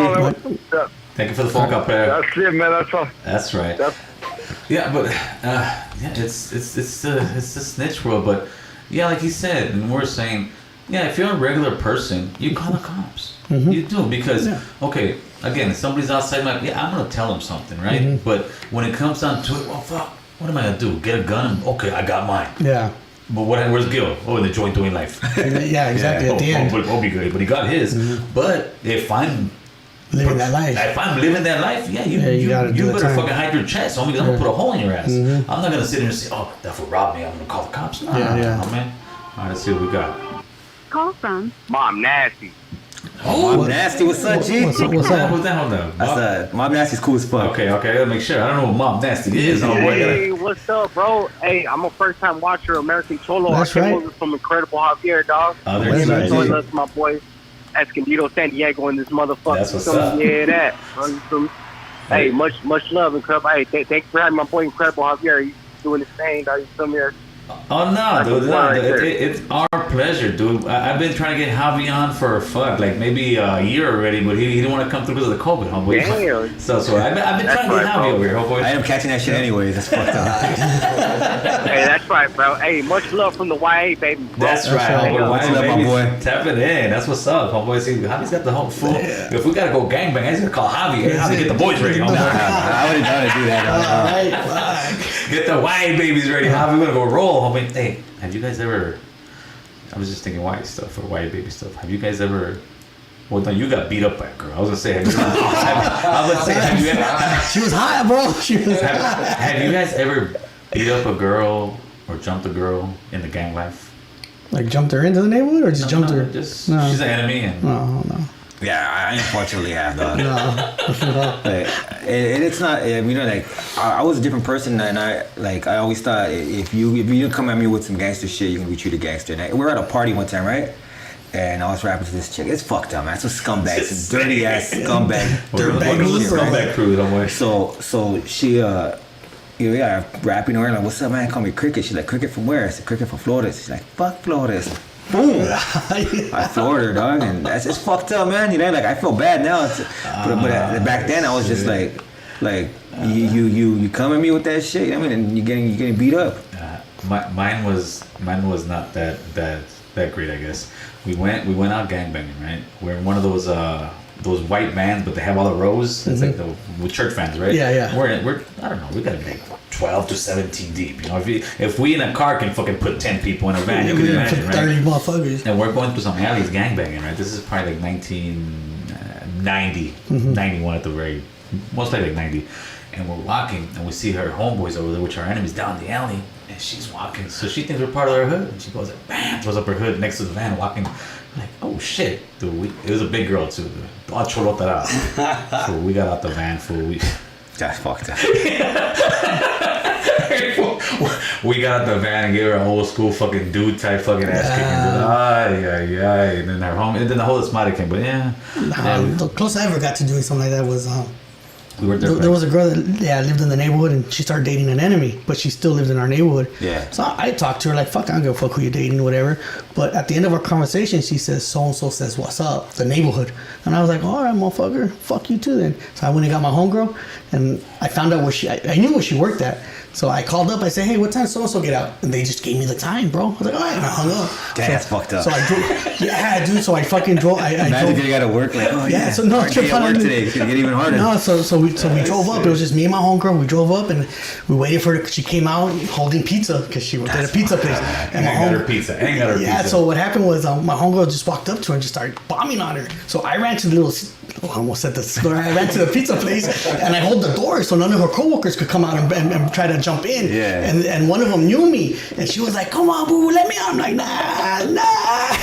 Thank you for the phone call, player. That's it, man. That's all. That's right. Yeah, but it's the snitch world. But yeah, like he said, and we're saying, yeah, if you're a regular person, you call the cops. Mm-hmm. You do, because okay, again, if somebody's outside, like, yeah, I'm gonna tell them something, right? Mm-hmm. But when it comes down to it, well, fuck, what am I gonna do? Get a gun? Okay, I got mine. Yeah. But where's Gil? Oh, in the joint doing life. Yeah, exactly. At the end. I'll be good. But he got his. Mm-hmm. But if I'm living that life, yeah, you better fucking hide your chest, homie, because I'm gonna put a hole in your ass. Mm-hmm. I'm not gonna sit here and say, oh, that fool robbed me, I'm gonna call the cops. No, man. All right, let's see what we got. Call from Mom Nasty. Oh, Mob Nasty, what's up, G? What's up? Hold on. That's Mob Nasty's cool as fuck. Okay, I gotta make sure. I don't know what Mob Nasty is. Hey, what's up, bro? Hey, I'm a first-time watcher of American Cholo. That's I came right. over from Incredible Javier, dog. Oh, there's right. Join us, my boy, Escondido, San Diego, in this motherfucker. That's what's up. Yeah, that. Hey, much love, Incredible. Hey, thanks for having my boy Incredible Javier. He's doing his thing, dog. He's still here. Oh no, dude! It's our pleasure, dude. I've been trying to get Javi on for like maybe a year already, but he didn't want to come through because of the COVID, homeboy. Damn. So I've been trying to get Javi over here, homeboy. I am catching that shit anyways. That's fucked up. Hey, that's right, bro. Hey, much love from the YA, baby. That's right, homeboy. Much love, my boy. Tap it in. That's what's up, homeboy. See, Javi's got the whole full. If we gotta go gangbang, he's gonna call Javi. Hey, Javi, get the boys ready, homeboy. I wouldn't try to do that. Get the YA babies ready, Javi. We're gonna go roll, homie. Hey, have you guys ever? I was just thinking YA stuff or YA baby stuff. Have you guys ever? Well, no, you got beat up by a girl. I was gonna say, have you ever? She was hot, bro. She was hot. Have you guys ever beat up a girl or jumped a girl in the gang life? Like jumped her into the neighborhood, or just jumped her? Just she's an enemy. And No. Yeah, I unfortunately have though. No. It's not. You know, like I was a different person, and I always thought if you come at me with some gangster shit, you're gonna be treated gangster. And we were at a party one time, right? And I was rapping to this chick. It's fucked up, man. It's a scumbag, it's a dirty ass scumbag, scumbag crew, don't worry. So she rapping to her like, "What's up, man? Call me Cricket." She's like, "Cricket from where?" I said, "Cricket from Florida." She's like, "Fuck Florida." Boom! I floored her, dog, and it's fucked up, man. You know, like I feel bad now. But back then I was just like you come at me with that shit. I mean, and you're getting beat up. Mine was not that great, I guess. We went out gangbanging, right? We're in one of those white vans, but they have all the rows. It's like with church vans, right? Yeah. We're I don't know. We gotta be like 12 to 17 deep. You know, if we in a car can fucking put 10 people in a van, you can imagine, right? 30 motherfuckers. And we're going through some alleys gangbanging, right? This is probably like 1990, 91 at the very, most likely like 90. And we're walking, and we see her homeboys over there, which are enemies, down the alley. And she's walking, so she thinks we're part of her hood. And she goes like, bam, throws up her hood next to the van, walking. Like, oh shit, dude. It was a big girl too. All Cholo that out. So we got out the van, fool. That's fucked up. We got out the van and gave her an old school fucking dude type fucking ass kicking. And then her home, and then the whole Esmada came. But The closest I ever got to doing something like that was we were there was a girl that lived in the neighborhood, and she started dating an enemy, but she still lived in our neighborhood. Yeah. So I talked to her like, fuck, I don't give a fuck who you're dating, whatever. But at the end of our conversation, she says, so-and-so says, what's up? The neighborhood. And I was like, all right, motherfucker, fuck you too then. So I went and got my homegirl, and I found out where I knew where she worked at. So I called up, I said, hey, what time so-and-so get out? And they just gave me the time, bro. I was like, all right, and I hung up. Damn, that's fucked up. So I drove, yeah, dude, so I fucking drove. Imagine you gotta work like, oh yeah, so no, hard day at work today. It's gonna get even harder. No, so we drove up. It was just me and my homegirl. We drove up and we waited for her. She came out holding pizza because she worked at a pizza place. And my got her pizza. Yeah, so what happened was my homegirl just walked up to her and just started bombing on her. So I ran to the little Oh, I almost said the store. I ran to the pizza place and I hold the door so none of her coworkers could come out and try to jump in. Yeah. And one of them knew me and she was like, "Come on, boo, let me out." I'm like, "Nah." I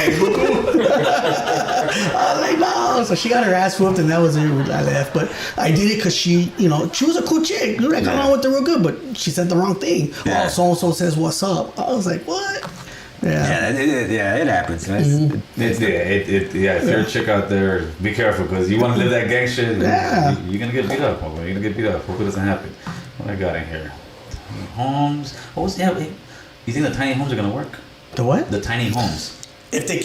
was like, "No." So she got her ass whooped and that was it. I left. But I did it because she was a cool chick. I got on with her real good, but she said the wrong thing. Yeah. Oh, so and so says what's up. I was like, "What?" Yeah, it happens. Man. If you're a chick out there, be careful because you want to live that gang shit. Yeah. You're gonna get beat up. You're gonna get beat up. Hope it doesn't happen. What I got in here? Tiny homes. What was that? You think the tiny homes are gonna work? The what? The tiny homes. If they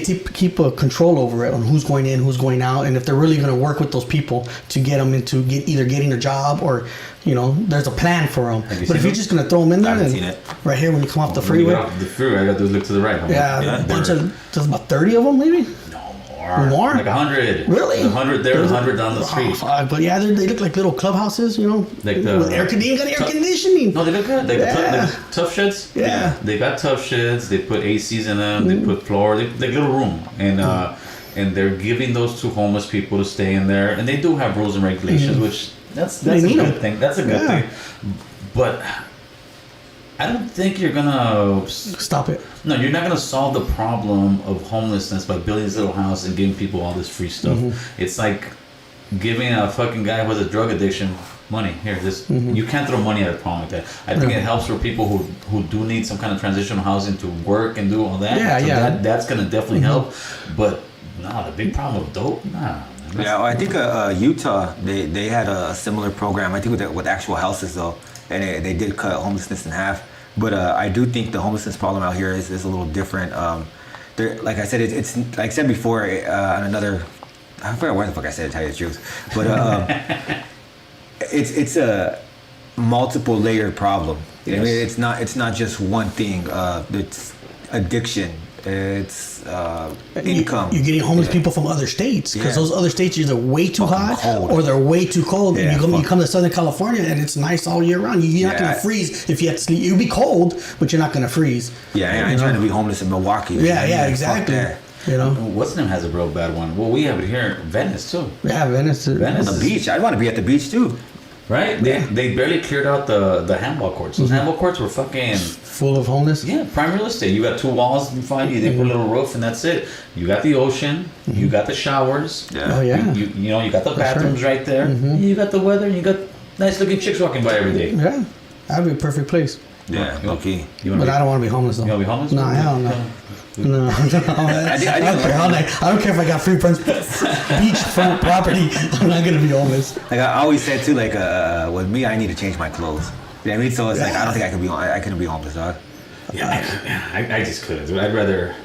keep a control over it on who's going in, who's going out, and if they're really going to work with those people to get them into either getting a job or, there's a plan for them. But if you're just going to throw them in there, haven't seen then it. right here when you come off the When you freeway, get off the freeway, I got those look to the right. there's about 30 of them maybe. More? Like 100. Really? 100 there, 100 down the street. Oh, fuck. But yeah, they look like little clubhouses, Like with air conditioning. No, they look good. They got tough sheds. Yeah. They got tough sheds. They put ACs in them. They put floor. They little room. And they're giving those to homeless people to stay in there. And they do have rules and regulations, which that's a good thing. That's a good thing. But I don't think you're gonna stop it. No, you're not gonna solve the problem of homelessness by building these little houses and giving people all this free stuff. It's like giving a fucking guy with a drug addiction money. Here, this you can't throw money at a problem like that. I think it helps for people who do need some kind of transitional housing to work and do all that. That's gonna definitely help. But no, the big problem with dope, nah. Yeah, well, I think Utah they had a similar program. I think with actual houses though, and they did cut homelessness in half. But I do think the homelessness problem out here is a little different. Like I said, it's like I said before on another. I forgot what the fuck I said to tell you the truth, but it's a multiple layered problem. You know what I mean? It's not just one thing. It's addiction. It's income. You're getting homeless people from other states because those other states are either way too hot cold. or they're way too cold. Yeah, and you come to Southern California and it's nice all year round. You're not going to freeze if you have to sleep. You'll be cold, but you're not going to freeze. Yeah, I ain't trying to be homeless in Milwaukee. Yeah, exactly. What's name has a real bad one? Well, we have it here in Venice too. Yeah, Venice. The beach. I'd want to be at the beach too. Right? They barely cleared out the handball courts. Those handball courts were fucking full of homeless. Yeah, prime real estate. You got 2 walls behind you. They put a little roof and that's it. You got the ocean. You got the showers. Yeah. Oh yeah. You got the bathrooms right there. You got the weather. And you got nice looking chicks walking by every day. Yeah, that'd be a perfect place. Yeah. Okay. But I don't want to be homeless though. You want to be homeless? No, hell no. No. I don't care if I got free beachfront property. I'm not gonna be homeless. Like I always said too, like with me, I need to change my clothes. You know what I mean? So it's like I don't think I couldn't be homeless, dog. Yeah, I just couldn't, dude. I'd rather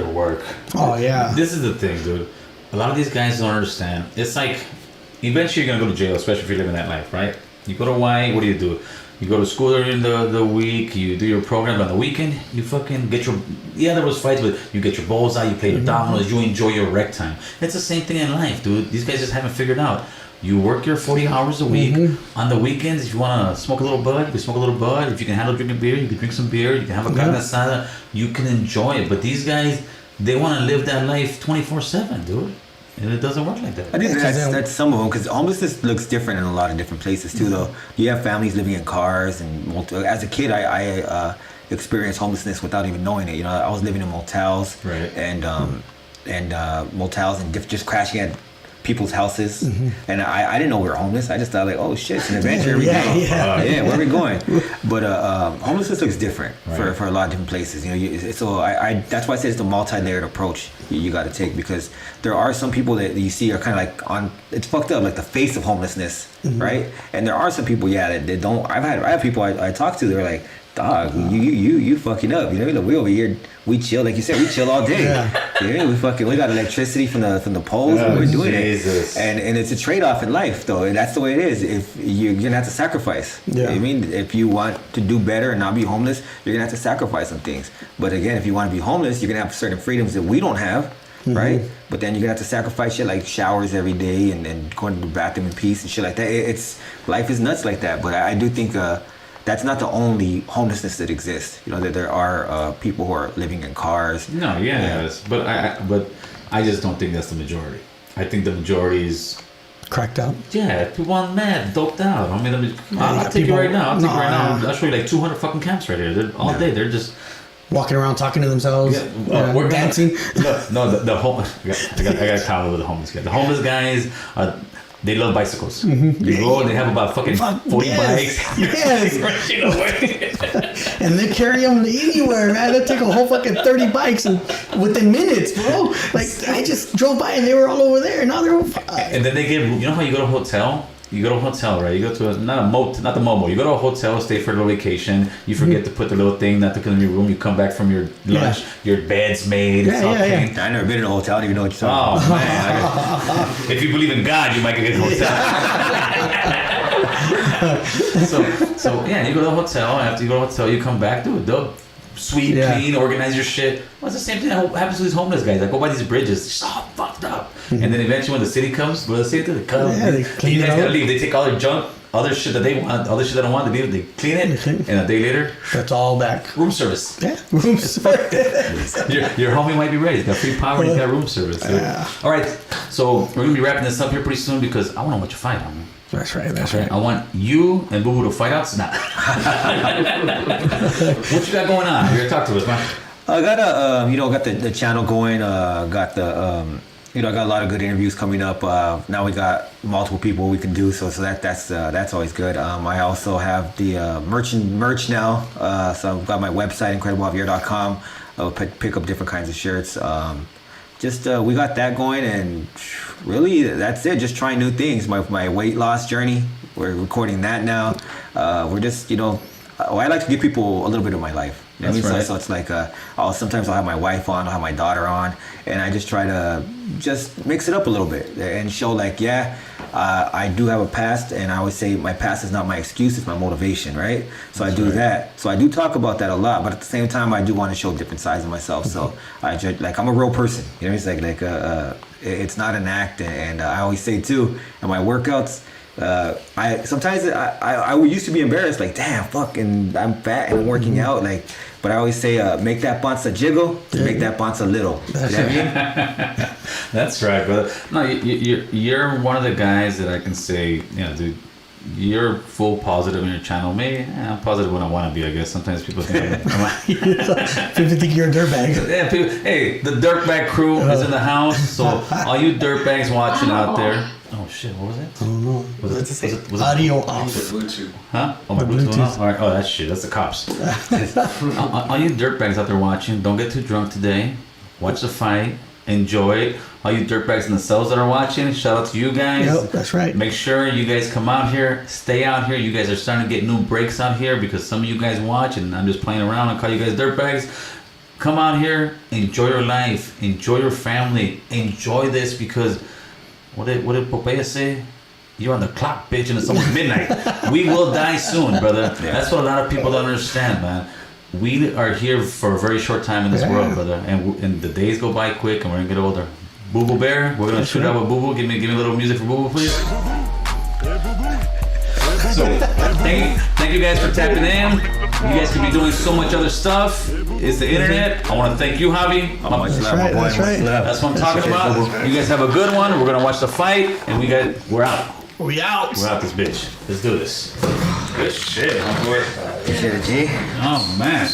work. Oh yeah. This is the thing, dude. A lot of these guys don't understand. It's like eventually you're gonna go to jail, especially if you're living that life, right? You go to Hawaii. What do? You go to school during the week, you do your program on the weekend, you fucking get your... Yeah, there was fights, but you get your bowls out, you play your dominoes, you enjoy your rec time. It's the same thing in life, dude. These guys just haven't figured out. You work your 40 hours a week. On the weekends, if you want to smoke a little bud, you can smoke a little bud. If you can handle drinking beer, you can drink some beer. You can have a carne asada. You can enjoy it. But these guys, they want to live that life 24/7, dude. And it doesn't work like that. I think that's some of them, because homelessness looks different in a lot of different places too. Though you have families living in cars, and as a kid, I experienced homelessness without even knowing it. You know, I was living in motels, right. and motels and just crashing at people's houses, and I didn't know we were homeless. I just thought like, oh shit, it's an adventure every day. Yeah, where are we going? But homelessness looks different for a lot of different places. You know, so I that's why I say it's the multi-layered approach you got to take, because there are some people that you see are kind of like on, it's fucked up, like the face of homelessness, right? And there are some people, that don't. I have people I talk to. They're like, dog, you fucking up. You know, we over here, we chill, like you said, we chill all day. We got electricity from the poles, and we're doing it. And it's a trade-off in life, though, and that's the way it is. If you're gonna have to sacrifice. You know what I mean, if you want to do better and not be homeless, you're gonna have to sacrifice some things. But again, if you want to be homeless, you're gonna have certain freedoms that we don't have. Right, but then you're gonna have to sacrifice shit like showers every day and going to the bathroom in peace and shit like that. It's life is nuts like that. But I do think that's not the only homelessness that exists. You know, that there are people who are living in cars. No, but I just don't think that's the majority. I think the majority is. Cracked out. Yeah, people on mad, doped out. I mean, I'll take you right now. I'll show you like 200 fucking camps right here. They're all day. They're just walking around talking to themselves. We're dancing. No, the homeless. I got to comment with the homeless guys. The homeless guys, they love bicycles. You go and they have about fucking 40 bikes. Yes. And they carry them anywhere, man. They take a whole fucking 30 bikes and within minutes, bro. Like, I just drove by and they were all over there. And now they're all And then they give, you know how you go to a hotel? You go to a hotel, right? You go to not the Momo. You go to a hotel, stay for a little vacation. You forget to put the little thing, not to come in your room. You come back from your lunch. Your bed's made. It's all clean. I never been in a hotel. I don't even know what you're talking about. Man. If you believe in God, you might get a hotel. So yeah, you go to the hotel. After you go to the hotel, you come back, dude. Sweet, clean, organize your shit. Well, it's the same thing that happens to these homeless guys. Like, go by these bridges, it's just all fucked up. And then eventually when the city comes, they come. They clean you it guys gotta up. leave. They take all their junk, other shit that they want, other shit they don't want to leave. They clean it, and a day later, that's all back. room service. Yeah, room service. Your homie might be ready. He's got free power. He's got room service. All right, so we're gonna be wrapping this up here pretty soon because I want to watch a fight, homie. That's right. I want you and Boo Boo to fight out. Nah. What you got going on? You're gonna talk to us, man. I got got the channel going. Got the I got a lot of good interviews coming up. Now we got multiple people we can do, so that's always good. I also have the merch now. So I've got my website, IncredibleJavier.com. I'll pick up different kinds of shirts. We got that going, and really that's it. Just trying new things. My weight loss journey. We're recording that now. We're just I like to give people a little bit of my life. That's right. So it's like sometimes I'll have my wife on, I'll have my daughter on, and I just try to just mix it up a little bit and show I do have a past, and I always say my past is not my excuse, it's my motivation, right? So I do that. So I do talk about that a lot, but at the same time I do want to show different sides of myself. So I'm a real person. It's it's not an act, and I always say too in my workouts. I used to be embarrassed, damn, fuck, and I'm fat and I'm working out, but I always say, make that panza jiggle, make that panza little. You know what I mean? That's right, brother. No, you're one of the guys that I can say, dude, you're full positive in your channel. Maybe I'm positive when I want to be, I guess. Sometimes people think People think you're a dirtbag. Yeah, hey, the dirtbag crew is in the house, so all you dirtbags watching out there. Oh shit, what was it? I don't know. Was it audio off? Bluetooth. Huh? Oh, my Bluetooth off? All right. Oh, that's shit. That's the cops. All you dirtbags out there watching, don't get too drunk today. Watch the fight. Enjoy it. All you dirtbags in the cells that are watching, shout out to you guys. Yep, that's right. Make sure you guys come out here, stay out here. You guys are starting to get new breaks out here because some of you guys watch, and I'm just playing around and call you guys dirtbags. Come out here, enjoy your life, enjoy your family, enjoy this because what did Popeye say? You're on the clock, bitch, and it's almost midnight. We will die soon, brother. Yeah. That's what a lot of people don't understand, man. We are here for a very short time in this world, brother, and the days go by quick, and we're gonna get older. Boo Boo Bear, we're gonna shoot out with Boo Boo. Give me a little music for Boo Boo, please. So, thank you guys for tapping in. You guys could be doing so much other stuff. It's the internet. I want to thank you, Javi. That's right. That's what I'm talking about. You guys have a good one. We're gonna watch the fight, and we're out. We out. We're out this bitch. Let's do this. Good shit, homeboy. Good shit, G. Oh man.